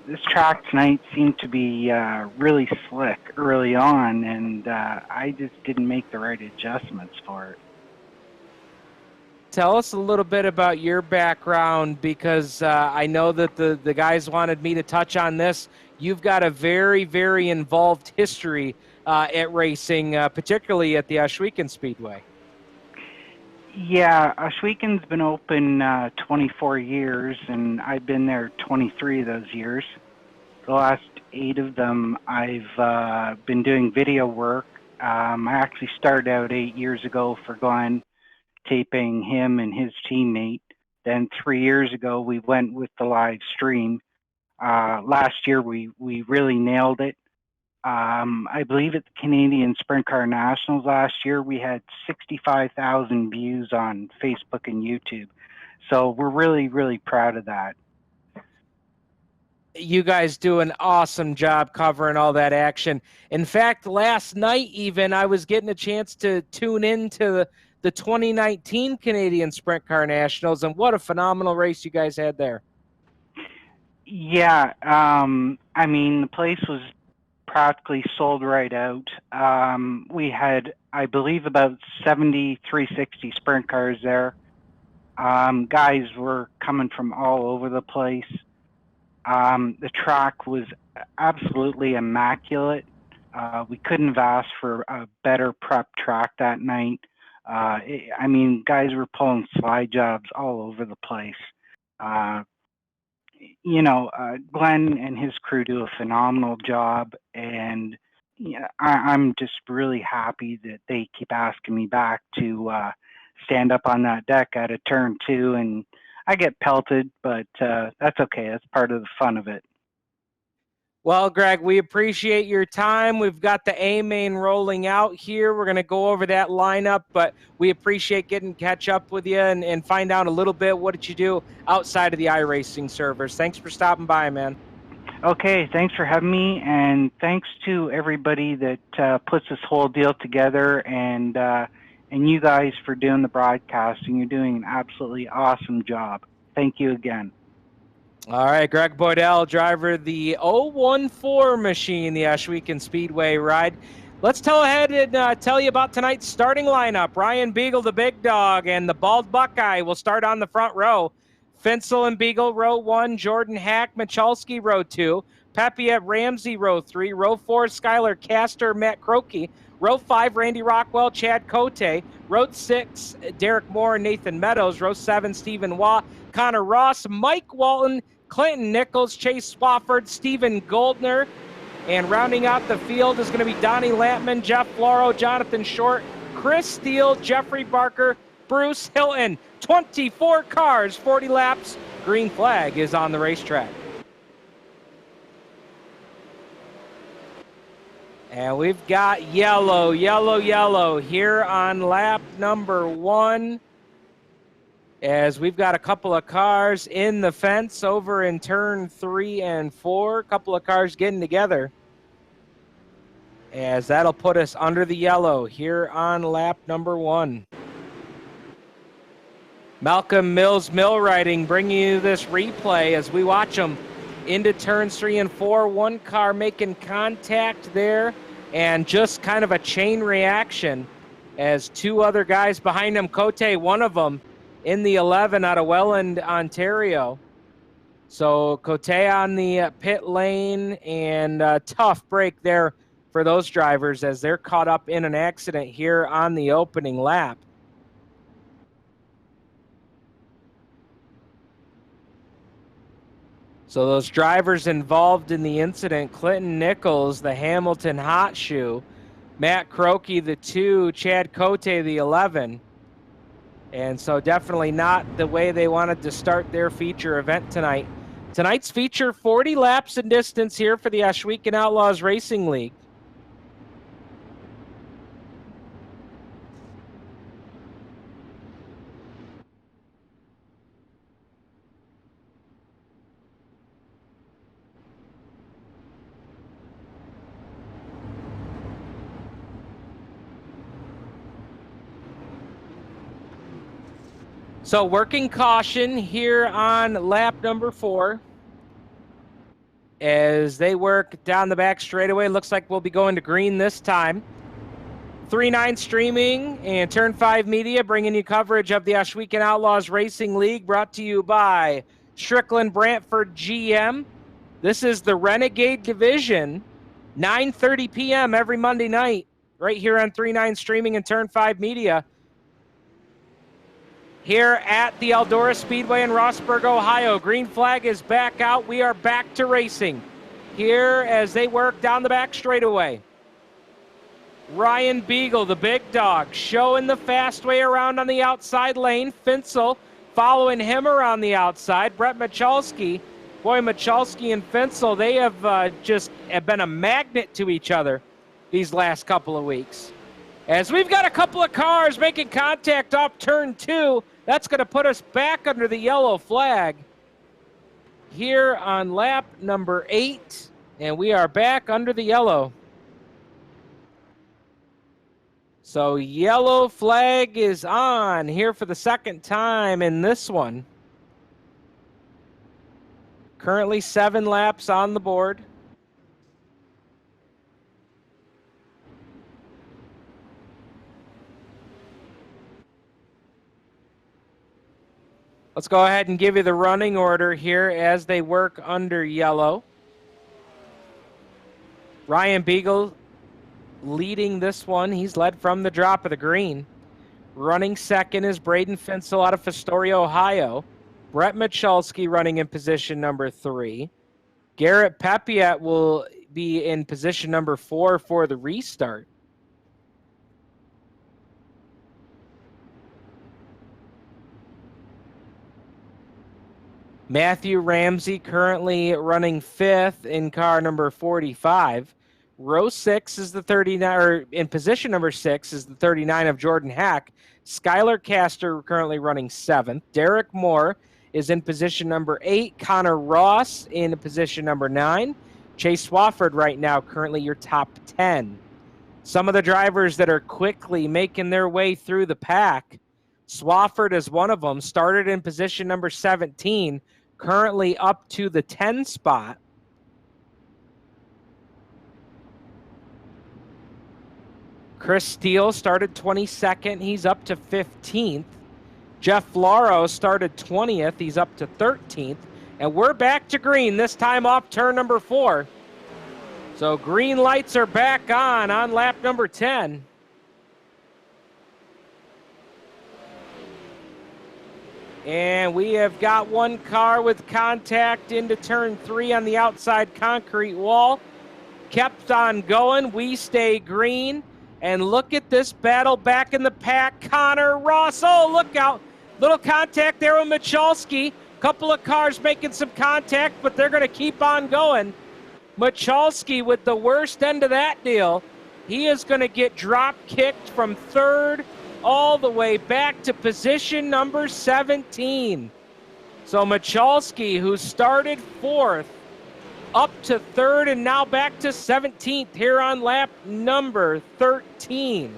This track tonight seemed to be really slick early on, and I just didn't make the right adjustments for it. Tell us a little bit about your background, because I know that the guys wanted me to touch on this. You've got a very, very involved history at racing, particularly at the Ohsweken Speedway. Yeah, Ohsweken's been open 24 years, and I've been there 23 of those years. The last 8 of them, I've been doing video work. I actually started out 8 years ago for Glenn, taping him and his teammate. Then 3 years ago, we went with the live stream. Last year, we really nailed it. I believe at the Canadian Sprint Car Nationals last year, we had 65,000 views on Facebook and YouTube. So we're really, really proud of that. You guys do an awesome job covering all that action. In fact, last night even, I was getting a chance to tune into the 2019 Canadian Sprint Car Nationals, and what a phenomenal race you guys had there. Yeah, I mean, the place was practically sold right out. We had, I believe, about 70 360 sprint cars there. Guys were coming from all over the place. The track was absolutely immaculate. We couldn't have asked for a better prep track that night. I mean, guys were pulling slide jobs all over the place. Glenn and his crew do a phenomenal job, and I'm just really happy that they keep asking me back to stand up on that deck at a turn 2, and I get pelted, but that's okay. That's part of the fun of it. Well, Greg, we appreciate your time. We've got the A main rolling out here. We're going to go over that lineup, but we appreciate getting catch up with you and find out a little bit what did you do outside of the iRacing servers. Thanks for stopping by, man. Okay, thanks for having me, and thanks to everybody that puts this whole deal together, and you guys for doing the broadcasting. You're doing an absolutely awesome job. Thank you again. All right, Greg Boydell, driver of the 014 machine, the Ohsweken Speedway ride. Let's tell ahead and tell you about tonight's starting lineup. Ryan Beagle, the big dog, and the Bald Buckeye will start on the front row. Finsel and Beagle, row 1. Jordan Hack, Michalski, row 2. Papiet Ramsey, row 3. Row 4, Skylar Castor, Matt Croakey. Row 5, Randy Rockwell, Chad Cote. Row 6, Derek Moore, Nathan Meadows. Row 7, Stephen Waugh, Connor Ross, Mike Walton, Clinton Nichols, Chase Swafford, Stephen Goldner. And rounding out the field is going to be Donnie Lampman, Jeff Floro, Jonathan Short, Chris Steele, Jeffrey Barker, Bruce Hilton. 24 cars, 40 laps. Green flag is on the racetrack. And we've got yellow, yellow, yellow here on lap number 1. As we've got a couple of cars in the fence over in turn 3 and 4. A couple of cars getting together. As that'll put us under the yellow here on lap number 1. Malcolm Mills Millwrighting bringing you this replay as we watch them into turns 3 and 4. One car making contact there and just kind of a chain reaction as two other guys behind him. Cote, one of them, in the 11 out of Welland, Ontario. So Cote on the pit lane, and a tough break there for those drivers as they're caught up in an accident here on the opening lap. So those drivers involved in the incident, Clinton Nichols, the Hamilton hot shoe, Matt Croakey, the 2, Chad Cote, the 11. And so definitely not the way they wanted to start their feature event tonight. Tonight's feature, 40 laps in distance here for the Ohsweken Outlaws Racing League. So working caution here on lap number 4 as they work down the back straightaway. Looks like we'll be going to green this time. 3-9 streaming and Turn 5 Media bringing you coverage of the Ohsweken Outlaws Racing League, brought to you by Strickland Brantford GM. This is the Renegade Division, 9:30 p.m. every Monday night, right here on 3-9 streaming and Turn 5 Media. Here at the ELDORA Speedway in Rossburg, Ohio. Green flag is back out. We are back to racing here as they work down the back straightaway. Ryan Beagle, the big dog, showing the fast way around on the outside lane. Finsel following him around the outside. Brett Michalski. Boy, Michalski and Finsel, they have just been a magnet to each other these last couple of weeks. As we've got a couple of cars making contact off turn 2, that's going to put us back under the yellow flag here on lap number 8, and we are back under the yellow. So yellow flag is on here for the second time in this one. Currently 7 laps on the board. Let's go ahead and give you the running order here as they work under yellow. Ryan Beagle leading this one. He's led from the drop of the green. Running second is Braden Finsel out of Fostoria, Ohio. Brett Michalski running in position number 3. Garrett Papiet will be in position number 4 for the restart. Matthew Ramsey currently running 5th in car number 45. Row 6 is the 39, or in position number 6 is the 39 of Jordan Hack. Skylar Castor currently running 7th. Derek Moore is in position number 8. Connor Ross in position number 9. Chase Swafford right now currently your top 10. Some of the drivers that are quickly making their way through the pack. Swafford is one of them, started in position number 17, currently up to the 10 spot. Chris Steele started 22nd. He's up to 15th. Jeff Floro started 20th. He's up to 13th. And we're back to green, this time off turn number 4. So green lights are back on lap number 10. And we have got one car with contact into turn 3 on the outside concrete wall. Kept on going. We stay green. And look at this battle back in the pack. Connor Ross. Oh, look out. Little contact there with Michalski. Couple of cars making some contact, but they're going to keep on going. Michalski with the worst end of that deal. He is going to get drop kicked from 3rd all the way back to position number 17. So Michalski, who started 4th, up to 3rd and now back to 17th here on lap number 13.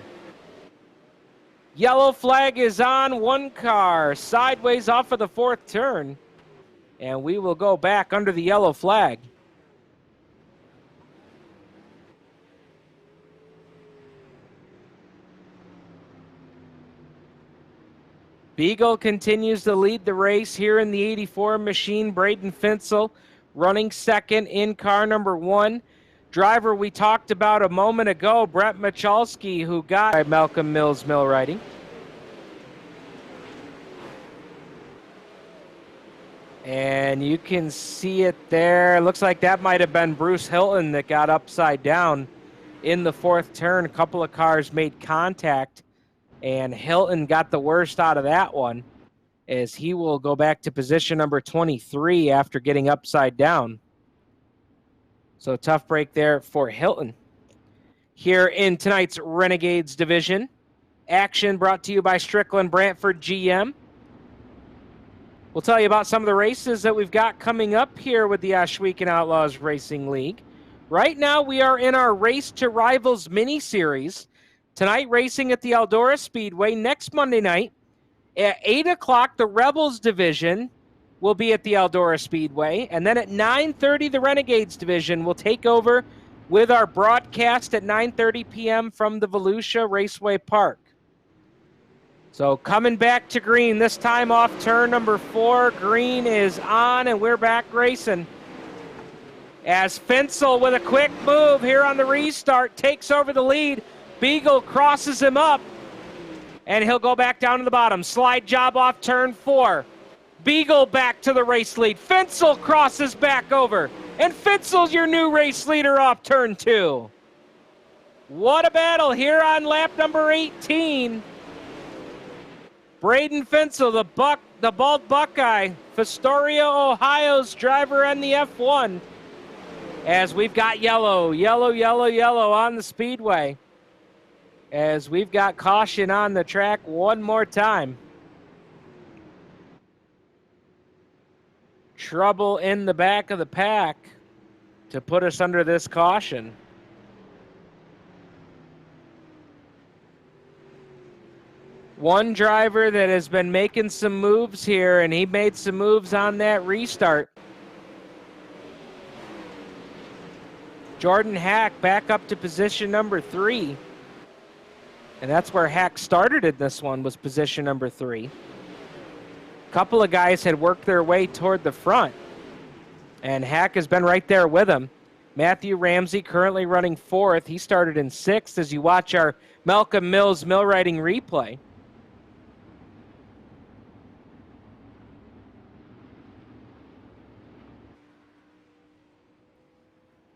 Yellow flag is on, one car sideways off of the 4th turn, and we will go back under the yellow flag. Beagle continues to lead the race here in the 84 machine. Braden Finsel running 2nd in car number 1. Driver we talked about a moment ago, Brett Michalski, who got Malcolm Mills mill riding. And you can see it there. Looks like that might have been Bruce Hilton that got upside down in the 4th turn. A couple of cars made contact, and Hilton got the worst out of that one, as he will go back to position number 23 after getting upside down. So tough break there for Hilton. Here in tonight's Renegades division, action brought to you by Strickland Brantford GM. We'll tell you about some of the races that we've got coming up here with the Ohsweken Outlaws Racing League. Right now we are in our Race to Rivalz Mini Series. Tonight racing at the ELDORA Speedway. Next Monday night at 8 o'clock, the Rebels division will be at the ELDORA Speedway. And then at 9:30, the Renegades division will take over with our broadcast at 9:30 p.m. from the Volusia Raceway Park. So coming back to green, this time off turn number 4. Green is on, and we're back racing. As Finsel with a quick move here on the restart takes over the lead. Beagle crosses him up, and he'll go back down to the bottom. Slide job off turn 4. Beagle back to the race lead. Finsel crosses back over, and Finsel's your new race leader off turn 2. What a battle here on lap number 18. Braden Finsel, the bald Buckeye, Fostoria, Ohio's driver and the F1. As we've got yellow on the speedway. As we've got caution on the track one more time. Trouble in the back of the pack to put us under this caution. One driver that has been making some moves here, and he made some moves on that restart. Jordan Hack back up to position number 3. And that's where Hack started in this one, was position number 3. A couple of guys had worked their way toward the front, and Hack has been right there with him. Matthew Ramsey currently running 4th. He started in 6th as you watch our Malcolm Mills mill riding replay.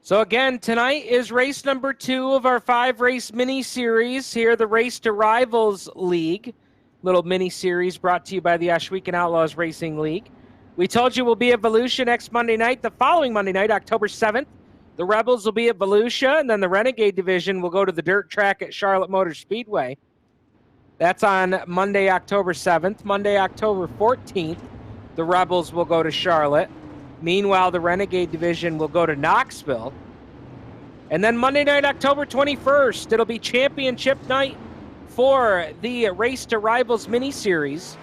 So again, tonight is race number 2 of our 5-race mini-series here, the Race to Rivalz League. Little mini-series brought to you by the Ohsweken Outlaws Racing League. We told you we'll be at Volusia next Monday night. The following Monday night, October 7th, the Rebels will be at Volusia, and then the Renegade Division will go to the dirt track at Charlotte Motor Speedway. That's on Monday, October 7th. Monday, October 14th, the Rebels will go to Charlotte. Meanwhile, the Renegade Division will go to Knoxville. And then Monday night, October 21st, it'll be championship night for the Race to Rivalz mini-series.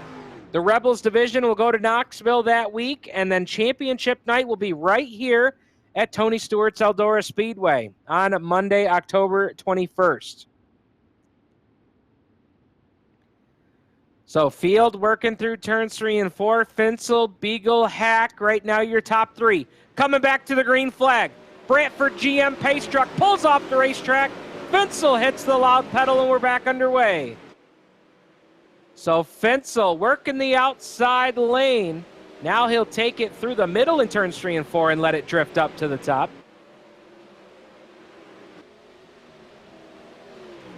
The Rebels Division will go to Knoxville that week, and then championship night will be right here at Tony Stewart's ELDORA Speedway on Monday, October 21st. So Field working through turns 3 and 4. Finsel, Beagle, Hack, right now your top 3. Coming back to the green flag. Brantford GM pace truck pulls off the racetrack. Finsel hits the loud pedal and we're back underway. So Finsel working the outside lane. Now he'll take it through the middle in turns 3 and 4 and let it drift up to the top.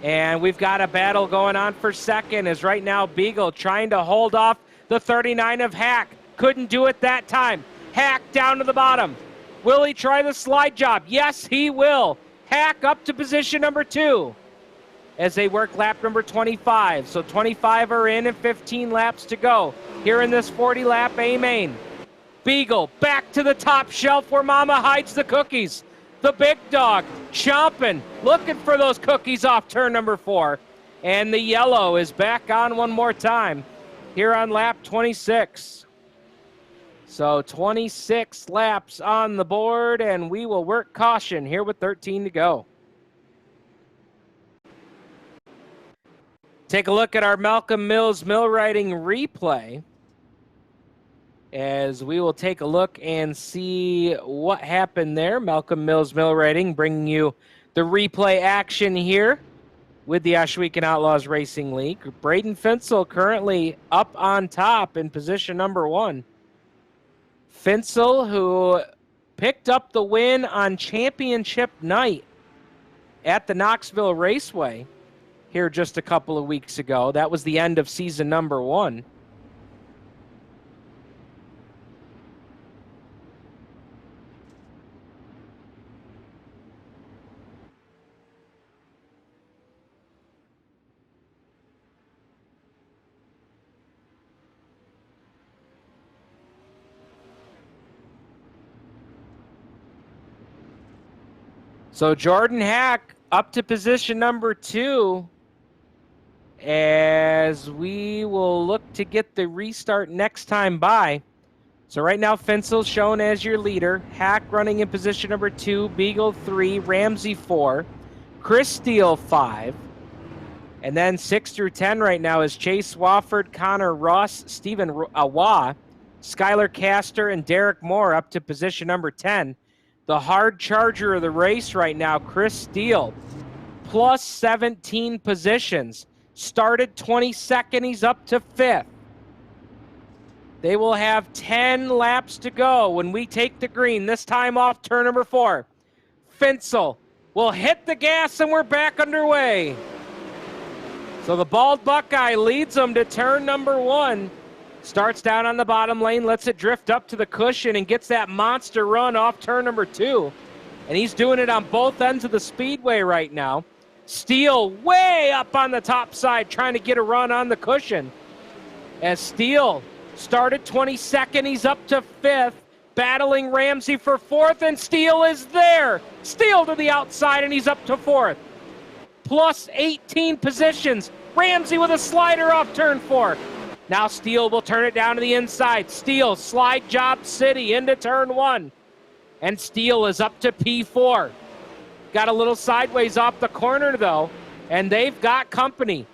And we've got a battle going on for second as right now Beagle trying to hold off the 39 of Hack. Couldn't do it that time. Hack down to the bottom. Will he try the slide job? Yes, he will. Hack up to position number 2 as they work lap number 25. So 25 are in and 15 laps to go here in this 40-lap A-main. Beagle back to the top shelf where Mama hides the cookies. The big dog chomping, looking for those cookies off turn number 4. And the yellow is back on one more time here on lap 26. So 26 laps on the board, and we will work caution here with 13 to go. Take a look at our Malcolm Mills mill riding replay as we will take a look and see what happened there. Malcolm Mills mill riding bringing you the replay action here with the Ohsweken Outlaws Racing League. Braden Finsel currently up on top in position number 1. Finsel, who picked up the win on championship night at the Knoxville Raceway here just a couple of weeks ago. That was the end of season number 1. So Jordan Hack up to position number 2 as we will look to get the restart next time by. So right now Finsel's shown as your leader. Hack running in position number 2, Beagle 3, Ramsey 4, Chris Steele 5. And then 6 through 10 right now is Chase Wofford, Connor Ross, Stephen Awa, Skylar Castor, and Derek Moore up to position number 10. The hard charger of the race right now, Chris Steele, plus 17 positions. Started 22nd, he's up to 5th. They will have 10 laps to go when we take the green, this time off turn number 4. Finsel will hit the gas and we're back underway. So the Bald Buckeye leads them to turn number 1. Starts down on the bottom lane, lets it drift up to the cushion and gets that monster run off turn number 2. And he's doing it on both ends of the speedway right now. Steele way up on the top side trying to get a run on the cushion. As Steele started 22nd, he's up to 5th, battling Ramsey for 4th, and Steele is there. Steele to the outside and he's up to 4th. Plus 18 positions. Ramsey with a slider off turn 4. Now Steele will turn it down to the inside. Steele, slide job city into turn 1. And Steele is up to P4. Got a little sideways off the corner though, and they've got company.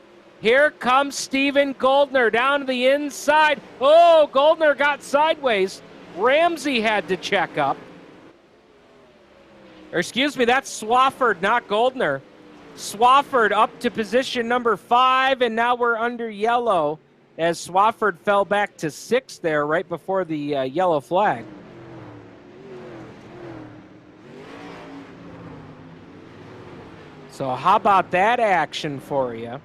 Here comes Steven Goldner down to the inside. Oh, Goldner got sideways. Ramsey had to check up. Or excuse me, that's Swafford, not Goldner. Swafford up to position number 5, and now we're under yellow as Swafford fell back to 6th there right before the yellow flag. So how about that action for you?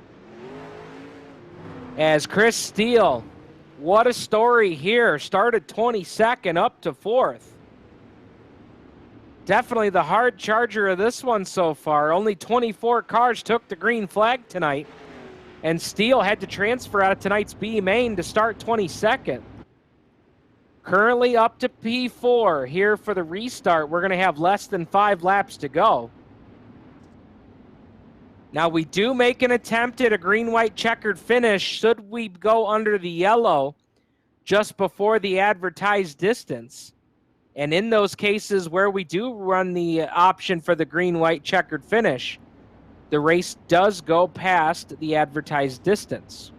As Chris Steele, what a story here. Started 22nd up to 4th. Definitely the hard charger of this one so far. Only 24 cars took the green flag tonight. And Steele had to transfer out of tonight's B main to start 22nd. Currently up to P4 here for the restart. We're going to have less than 5 laps to go. Now we do make an attempt at a green-white checkered finish should we go under the yellow just before the advertised distance. And in those cases where we do run the option for the green-white checkered finish, the race does go past the advertised distance.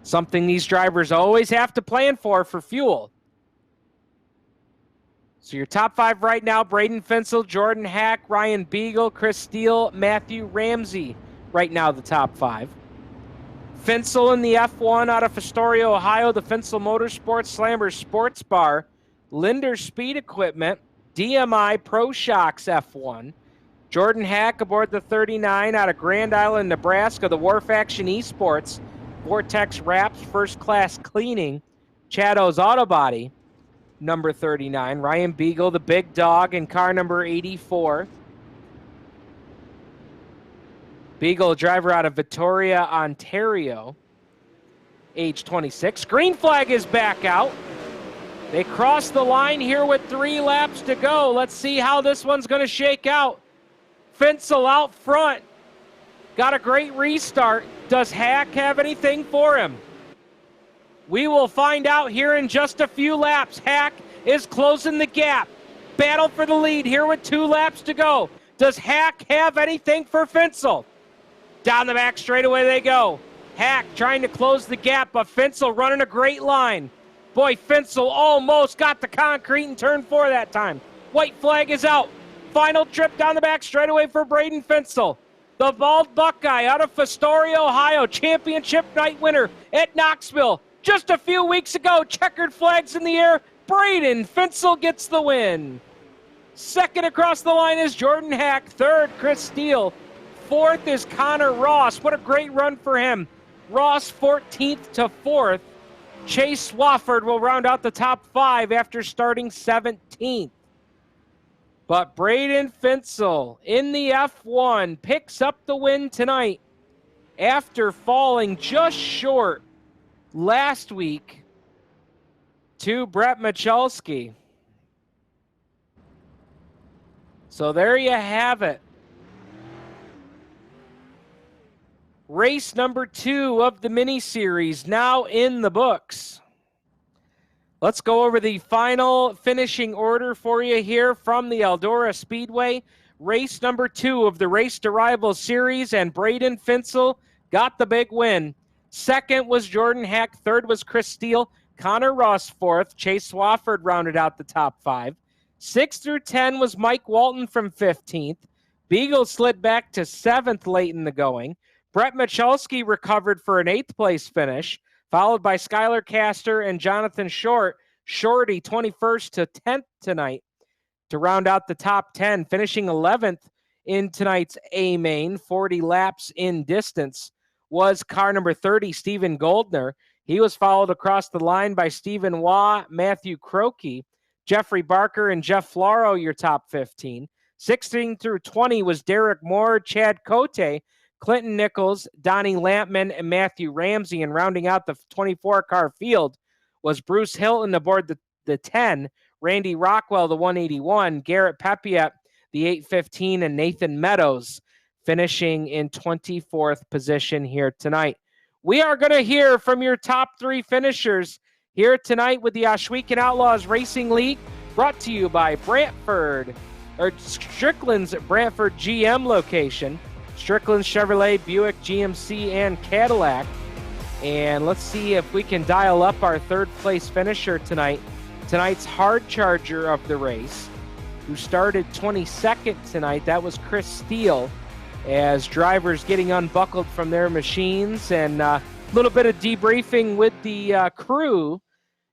Something these drivers always have to plan for fuel. So your top 5 right now, Braden Finsel, Jordan Hack, Ryan Beagle, Chris Steele, Matthew Ramsey. Right now the top 5. Finsel in the F1 out of Astoria, Ohio, the Finsel Motorsports Slammer Sports Bar, Linder Speed Equipment, DMI Pro Shocks F1. Jordan Hack aboard the 39 out of Grand Island, Nebraska, the Wharf Action Esports, Vortex Wraps First Class Cleaning, Chado's Auto Body, number 39. Ryan Beagle, the big dog, in car number 84. Beagle, driver out of Victoria, Ontario, age 26. Green flag is back out. They cross the line here with 3 laps to go. Let's see how this one's going to shake out. Finsel out front. Got a great restart. Does Hack have anything for him? We will find out here in just a few laps. Hack is closing the gap. Battle for the lead here with 2 laps to go. Does Hack have anything for Finsel? Down the back straightaway they go. Hack trying to close the gap, but Finsel running a great line. Boy, Finsel almost got the concrete in turn 4 that time. White flag is out. Final trip down the back straightaway for Braden Finsel. The Bald Buckeye out of Astoria, Ohio, championship night winner at Knoxville. Just a few weeks ago, checkered flags in the air. Braden Finsel gets the win. Second across the line is Jordan Hack. Third, Chris Steele. Fourth is Connor Ross. What a great run for him. Ross 14th to 4th. Chase Swafford will round out the top 5 after starting 17th. But Braden Finsel in the F1 picks up the win tonight after falling just short last week to Brett Michalski. So there you have it. Race number 2 of the mini series now in the books. Let's go over the final finishing order for you here from the ELDORA Speedway. Race number 2 of the Race to Rivalz series, and Braden Finsel got the big win. Second was Jordan Hack. Third was Chris Steele. Connor Ross 4th. Chase Swafford rounded out the top 5. 6 through 10 was Mike Walton from 15th. Beagle slid back to 7th late in the going. Brett Michalski recovered for an 8th place finish, followed by Skylar Castor and Jonathan Short. Shorty 21st to 10th tonight to round out the top 10, finishing 11th in tonight's A main. 40 laps in distance was car number 30, Stephen Goldner. He was followed across the line by Stephen Waugh, Matthew Croakey, Jeffrey Barker, and Jeff Floro, your top 15. 16 through 20 was Derek Moore, Chad Cote, Clinton Nichols, Donnie Lampman, and Matthew Ramsey. And rounding out the 24-car field was Bruce Hilton aboard the 10, Randy Rockwell, the 181, Garrett Pepiat, the 815, and Nathan Meadows finishing in 24th position here tonight. We are going to hear from your top 3 finishers here tonight with the Ohsweken Outlaws Racing League, brought to you by Stricklands at Brantford GM location. Stricklands, Chevrolet, Buick, GMC, and Cadillac. And let's see if we can dial up our 3rd place finisher tonight. Tonight's hard charger of the race, who started 22nd tonight. That was Chris Steele, as drivers getting unbuckled from their machines, and a little bit of debriefing with the crew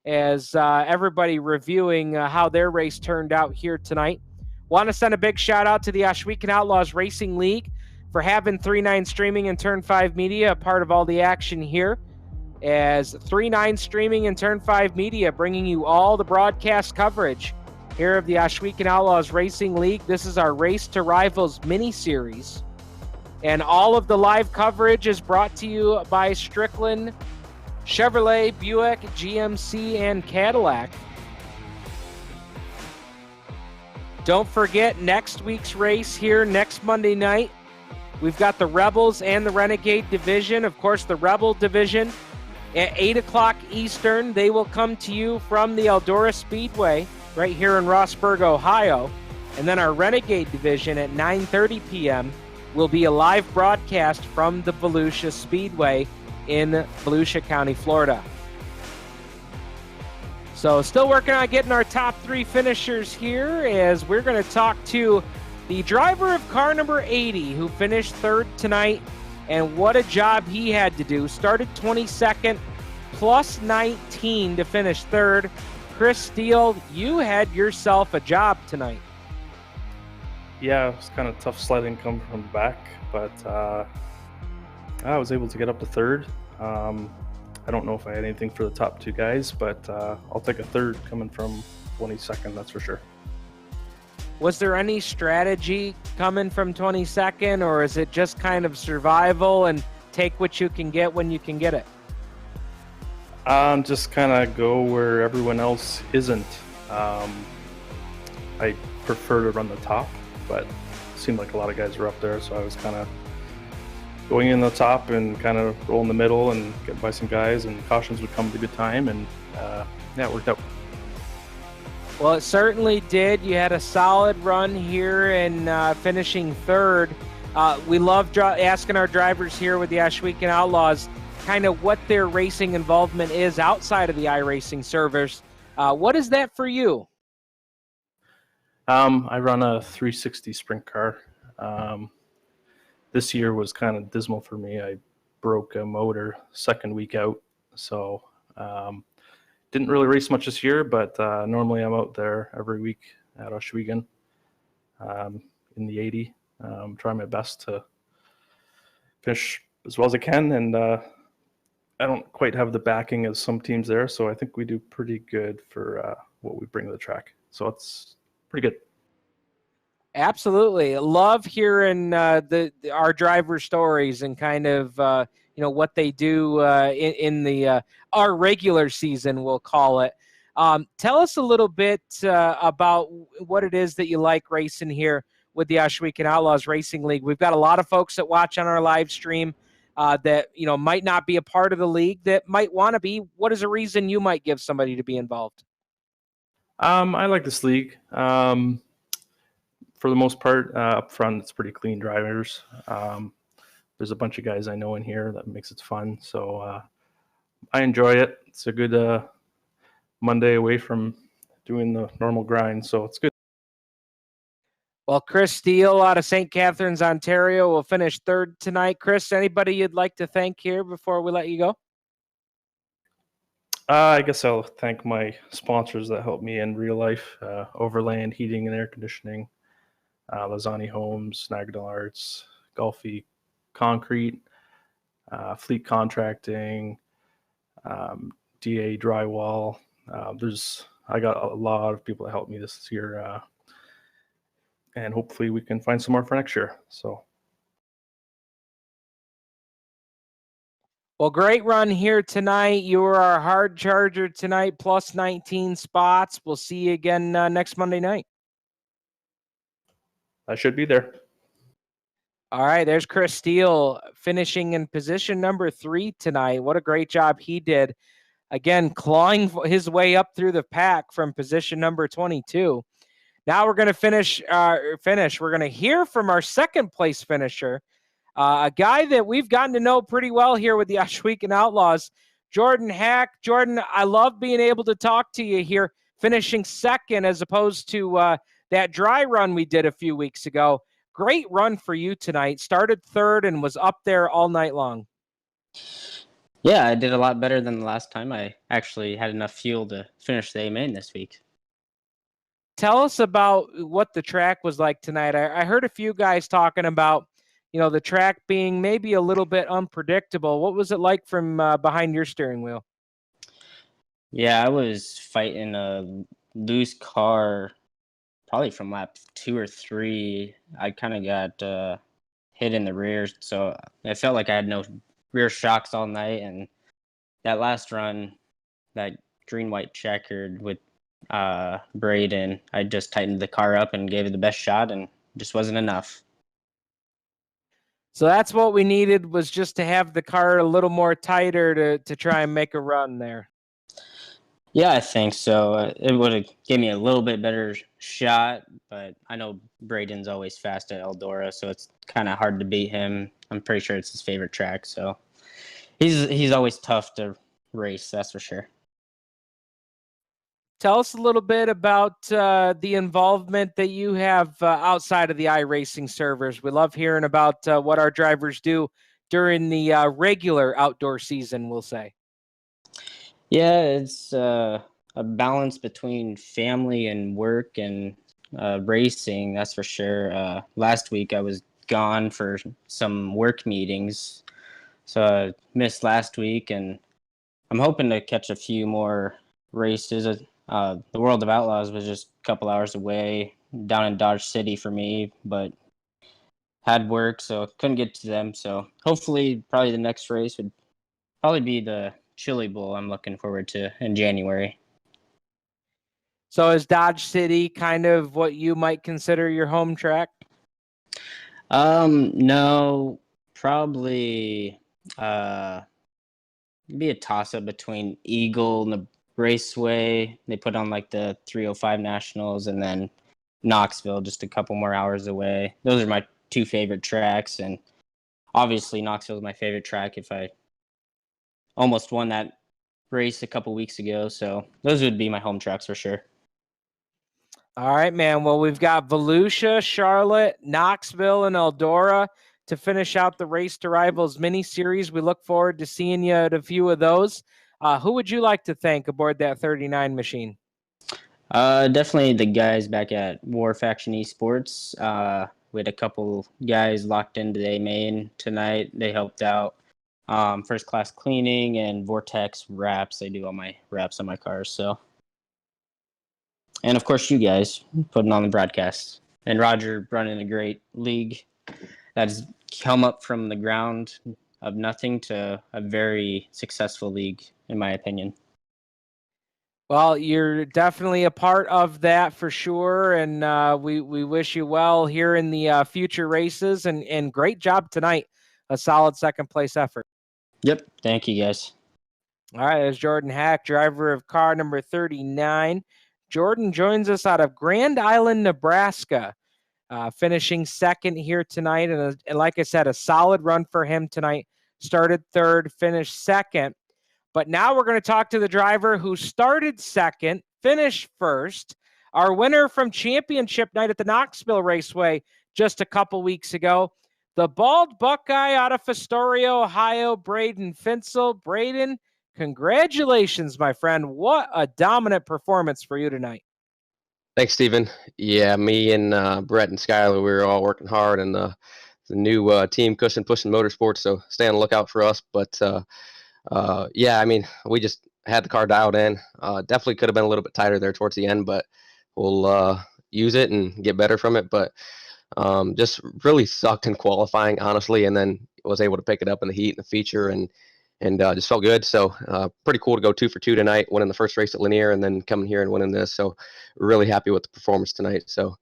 as everybody reviewing how their race turned out here tonight. Want to send a big shout out to the Ohsweken Outlaws Racing League for having 3-9 Streaming and Turn 5 Media a part of all the action here, as 3-9 Streaming and Turn 5 Media bringing you all the broadcast coverage here of the Ohsweken Outlaws Racing League. This is our Race to Rivalz mini series, and all of the live coverage is brought to you by Strickland, Chevrolet, Buick, GMC, and Cadillac. Don't forget next week's race here next Monday night. We've got the Rebels and the Renegade division. Of course, the Rebel division at 8 o'clock Eastern. They will come to you from the ELDORA Speedway right here in Rossburg, Ohio. And then our Renegade division at 9:30 p.m. will be a live broadcast from the Volusia Speedway in Volusia County, Florida. So still working on getting our top 3 finishers here, as we're going to talk to the driver of car number 80 who finished 3rd tonight, and what a job he had to do. Started 22nd, plus 19 to finish 3rd. Chris Steele, you had yourself a job tonight. Yeah, it was kind of tough sliding coming from the back, but I was able to get up to 3rd. I don't know if I had anything for the top 2 guys, but I'll take a 3rd coming from 22nd, that's for sure. Was there any strategy coming from 22nd, or is it just kind of survival and take what you can get when you can get it? Just kind of go where everyone else isn't. I prefer to run the top, but it seemed like a lot of guys were up there, so I was kind of going in the top and kind of roll in the middle and get by some guys, and cautions would come at a good time, and yeah, it worked out. Well, it certainly did. You had a solid run here and finishing 3rd. We love asking our drivers here with the Ohsweken Outlaws kind of what their racing involvement is outside of the iRacing service. What is that for you? I run a 360 sprint car. This year was kind of dismal for me. I broke a motor 2nd week out, so didn't really race much this year, but normally I'm out there every week at Ohsweken in the 80. Trying my best to finish as well as I can, and I don't quite have the backing of some teams there, so I think we do pretty good for what we bring to the track. So it's pretty good. Absolutely. Love hearing our driver stories and kind of what they do in the our regular season, we'll call it. Tell us a little bit about what it is that you like racing here with the Ohsweken Outlaws Racing League. We've got a lot of folks that watch on our live stream that might not be a part of the league, that might want to be. What is a reason you might give somebody to be involved? I like this league. For the most part, up front, it's pretty clean drivers. There's a bunch of guys I know in here that makes it fun. So I enjoy it. It's a good Monday away from doing the normal grind. So it's good. Well, Chris Steele out of St. Catharines, Ontario will finish 3rd tonight. Chris, anybody you'd like to thank here before we let you go? I guess I'll thank my sponsors that helped me in real life. Overland Heating and Air Conditioning, Lozani Homes, Nagadal Arts, Golfy Concrete, Fleet Contracting, DA Drywall. I got a lot of people that helped me this year, and hopefully we can find some more for next year. So. Well, great run here tonight. You were our hard charger tonight, plus 19 spots. We'll see you again next Monday night. I should be there. All right, there's Chris Steele finishing in position number 3 tonight. What a great job he did. Again, clawing his way up through the pack from position number 22. Now we're going to finish. We're going to hear from our 2nd place finisher, a guy that we've gotten to know pretty well here with the Ohsweken Outlaws, Jordan Hack. Jordan, I love being able to talk to you here, finishing 2nd as opposed to that dry run we did a few weeks ago. Great run for you tonight. Started 3rd and was up there all night long. Yeah, I did a lot better than the last time. I actually had enough fuel to finish the A main this week. Tell us about what the track was like tonight. I heard a few guys talking about, the track being maybe a little bit unpredictable. What was it like from behind your steering wheel? Yeah, I was fighting a loose car probably from lap 2 or 3. I kind of got hit in the rear, so I felt like I had no rear shocks all night. And that last run, that green-white checkered with Braden, I just tightened the car up and gave it the best shot, and just wasn't enough. So that's what we needed, was just to have the car a little more tighter to try and make a run there. Yeah, I think so. It would have gave me a little bit better shot, but I know Braden's always fast at ELDORA, so it's kind of hard to beat him. I'm pretty sure it's his favorite track, so He's always tough to race, that's for sure. Tell us a little bit about the involvement that you have outside of the iRacing servers. We love hearing about what our drivers do during the regular outdoor season, we'll say. Yeah, it's a balance between family and work and racing, that's for sure. Last week I was gone for some work meetings, so I missed last week, and I'm hoping to catch a few more races. The World of Outlaws was just a couple hours away down in Dodge City for me, but had work, so couldn't get to them. So hopefully, probably the next race would probably be the Chili Bowl I'm looking forward to in January. So is Dodge City kind of what you might consider your home track? No, probably be a toss-up between Eagle Raceway. They put on like the 305 Nationals, and then Knoxville, just a couple more hours away. Those are my two favorite tracks, and obviously Knoxville is my favorite track. If I almost won that race a couple weeks ago, so those would be my home tracks for sure. All right, man. Well, we've got Volusia, Charlotte, Knoxville, and Eldora to finish out the Race to Rivalz Mini Series. We look forward to seeing you at a few of those. Who would you like to thank aboard that 39 machine? Definitely the guys back at War Faction Esports. We had a couple guys locked in today, Maine tonight. They helped out. First Class Cleaning and Vortex Wraps. They do all my wraps on my cars. So, and of course, you guys putting on the broadcast, and Roger running a great league that's come up from the ground of nothing to a very successful league, in my opinion. Well, you're definitely a part of that for sure, and we wish you well here in the future races, and great job tonight. A solid second place effort. Yep. Thank you, guys. All right, there's Jordan Hack, driver of car number 39. Jordan joins us out of Grand Island, Nebraska, finishing second here tonight. And like I said, a solid run for him tonight. Started third, finished second. But now we're going to talk to the driver who started second, finished first, our winner from championship night at the Knoxville Raceway just a couple weeks ago, the bald Buckeye out of Fostoria, Ohio, Braden Finsel. Braden, congratulations, my friend. What a dominant performance for you tonight. Thanks, Stephen. Yeah, me and Brett and Skylar, we were all working hard, and the new team Pushing Motorsports, so stay on the lookout for us. But yeah, I mean, we just had the car dialed in. Definitely could have been a little bit tighter there towards the end, but we'll use it and get better from it. But just really sucked in qualifying, honestly, and then was able to pick it up in the heat and the feature, and just felt good. So pretty cool to go 2 for 2 tonight, winning the first race at Lanier and then coming here and winning this. So really happy with the performance tonight. So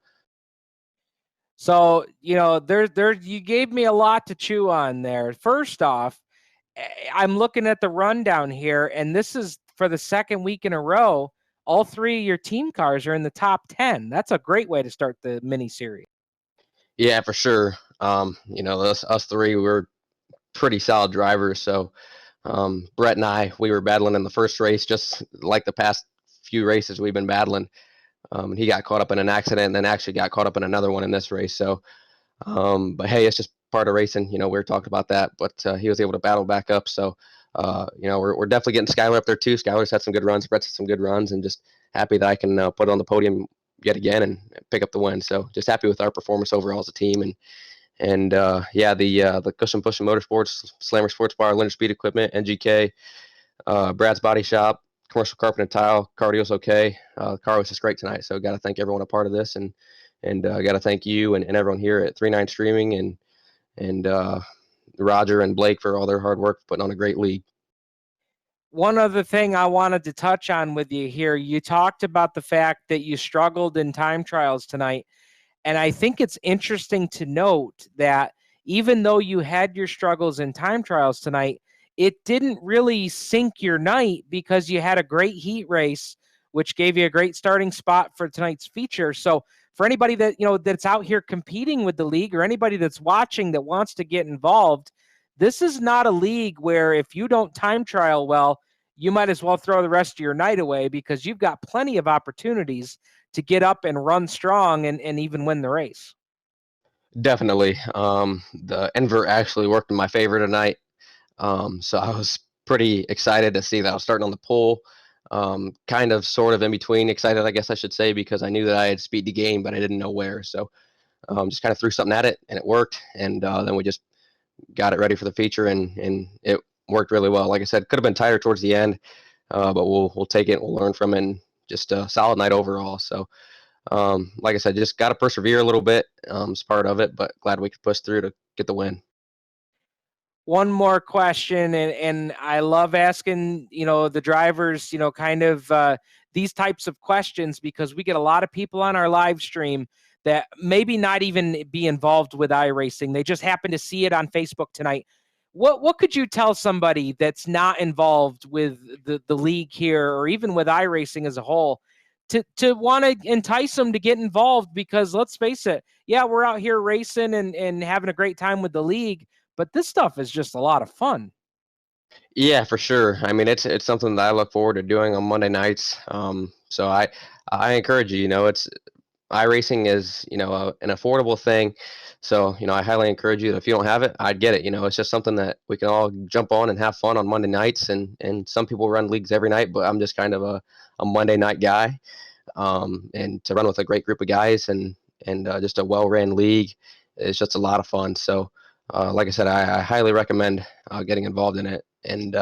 you know, there you gave me a lot to chew on there. First off, I'm looking at the rundown here, and this is for the second week in a row. All three of your team cars are in the top 10. That's a great way to start the mini series. Yeah, for sure. You know, us three, we're pretty solid drivers. So Brett and I, we were battling in the first race, just like the past few races we've been battling. And he got caught up in an accident and then actually got caught up in another one in this race. So, but hey, it's just part of racing. You know, we were talking about that, but he was able to battle back up. So, you know, we're definitely getting Skylar up there too. Skylar's had some good runs. Brett's had some good runs, and just happy that I can put it on the podium yet again and pick up the win. So just happy with our performance overall as a team. And yeah, the Pushing Motorsports, Slammer Sports Bar, Linder Speed Equipment, NGK, Brad's Body Shop, Commercial Carpet and Tile, Cardio's okay. The car was just great tonight. So got to thank everyone a part of this, and got to thank you and everyone here at 39 Streaming and Roger and Blake for all their hard work putting on a great league. One other thing I wanted to touch on with you here, you talked about the fact that you struggled in time trials tonight. And I think it's interesting to note that even though you had your struggles in time trials tonight, it didn't really sink your night because you had a great heat race, which gave you a great starting spot for tonight's feature. So for anybody that, you know, that's out here competing with the league, or anybody that's watching that wants to get involved, this is not a league where if you don't time trial well, you might as well throw the rest of your night away, because you've got plenty of opportunities to get up and run strong and even win the race. Definitely. The invert actually worked in my favor tonight. So I was pretty excited to see that I was starting on the pole. Kind of sort of in between excited, I guess I should say, because I knew that I had speed to gain, but I didn't know where. So just kind of threw something at it, and it worked. And then we just got it ready for the feature, and it worked really well. Like I said, could have been tighter towards the end, but we'll take it. We'll learn from it. And just a solid night overall. So like I said, just got to persevere a little bit. It's part of it, but glad we could push through to get the win. One more question, and I love asking, the drivers, kind of these types of questions, because we get a lot of people on our live stream that maybe not even be involved with iRacing. They just happen to see it on Facebook tonight. What could you tell somebody that's not involved with the league here, or even with iRacing as a whole, to want to entice them to get involved? Because let's face it, yeah, we're out here racing and having a great time with the league, but this stuff is just a lot of fun. Yeah, for sure. I mean, it's something that I look forward to doing on Monday nights. So I encourage you. It's iRacing is an affordable thing. So I highly encourage you that if you don't have it, I'd get it. It's just something that we can all jump on and have fun on Monday nights. And some people run leagues every night, but I'm just kind of a Monday night guy. And to run with a great group of guys and just a well-ran league is just a lot of fun. So like I said, I highly recommend getting involved in it. And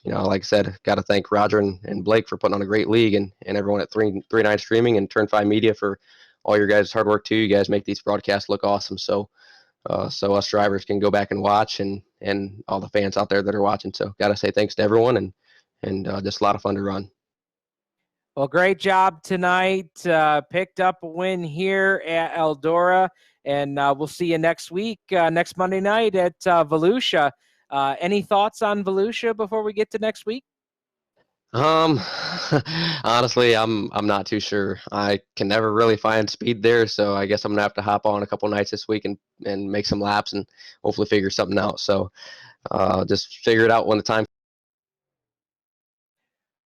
like I said, got to thank Roger and Blake for putting on a great league, and everyone at 39 Streaming and Turn 5 Media for all your guys' hard work too. You guys make these broadcasts look awesome. So us drivers can go back and watch, and all the fans out there that are watching. So got to say thanks to everyone, and just a lot of fun to run. Well, great job tonight. Picked up a win here at Eldora, and we'll see you next week, next Monday night at Volusia. Any thoughts on Volusia before we get to next week? Honestly, I'm not too sure. I can never really find speed there, so I guess I'm gonna have to hop on a couple nights this week and make some laps and hopefully figure something out. So just figure it out when the time.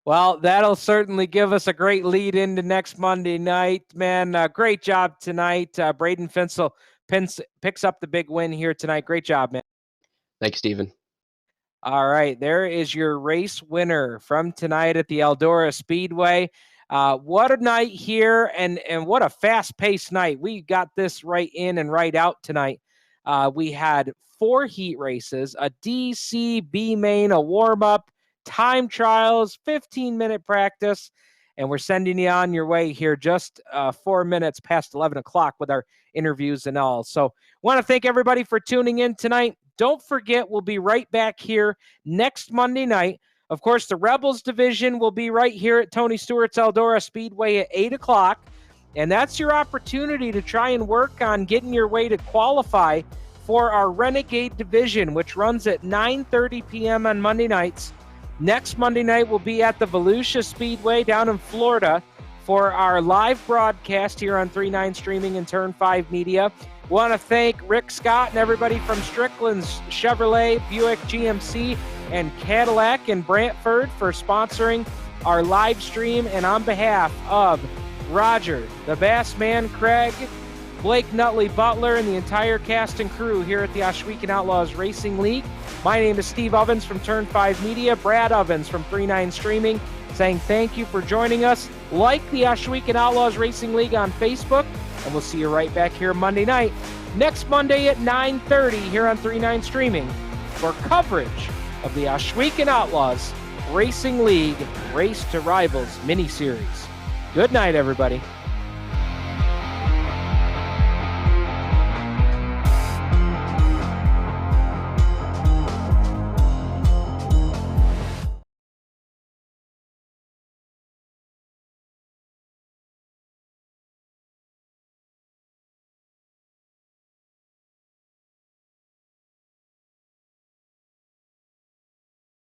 Well, that'll certainly give us a great lead into next Monday night, man. Great job tonight. Braden Finsel picks up the big win here tonight. Great job, man. Thank you, Stephen. All right, there is your race winner from tonight at the ELDORA Speedway. What a night here, and what a fast-paced night. We got this right in and right out tonight. We had 4 heat races, a DC, B main, a warm-up, time trials, 15-minute practice, and we're sending you on your way here just 4 minutes past 11 o'clock with our interviews and all. So want to thank everybody for tuning in tonight. Don't forget, we'll be right back here next Monday night. Of course, the Rebels division will be right here at Tony Stewart's Eldora Speedway at 8 o'clock. And that's your opportunity to try and work on getting your way to qualify for our Renegade division, which runs at 9:30 p.m. on Monday nights. Next Monday night, we'll be at the Volusia Speedway down in Florida for our live broadcast here on 39 Streaming and Turn 5 Media. We want to thank Rick Scott and everybody from Stricklands, Chevrolet, Buick, GMC, and Cadillac in Brantford for sponsoring our live stream. And on behalf of Roger, the Bass Man, Craig, Blake Nutley Butler, and the entire cast and crew here at the Ohsweken Outlaws Racing League, my name is Steve Ovens from Turn 5 Media, Brad Ovens from 39 Streaming, saying thank you for joining us. Like the Ohsweken Outlaws Racing League on Facebook, and we'll see you right back here Monday night, next Monday at 9:30 here on 39 Streaming for coverage of the Ohsweken Outlaws Racing League Race to Rivalz Mini Series. Good night, everybody.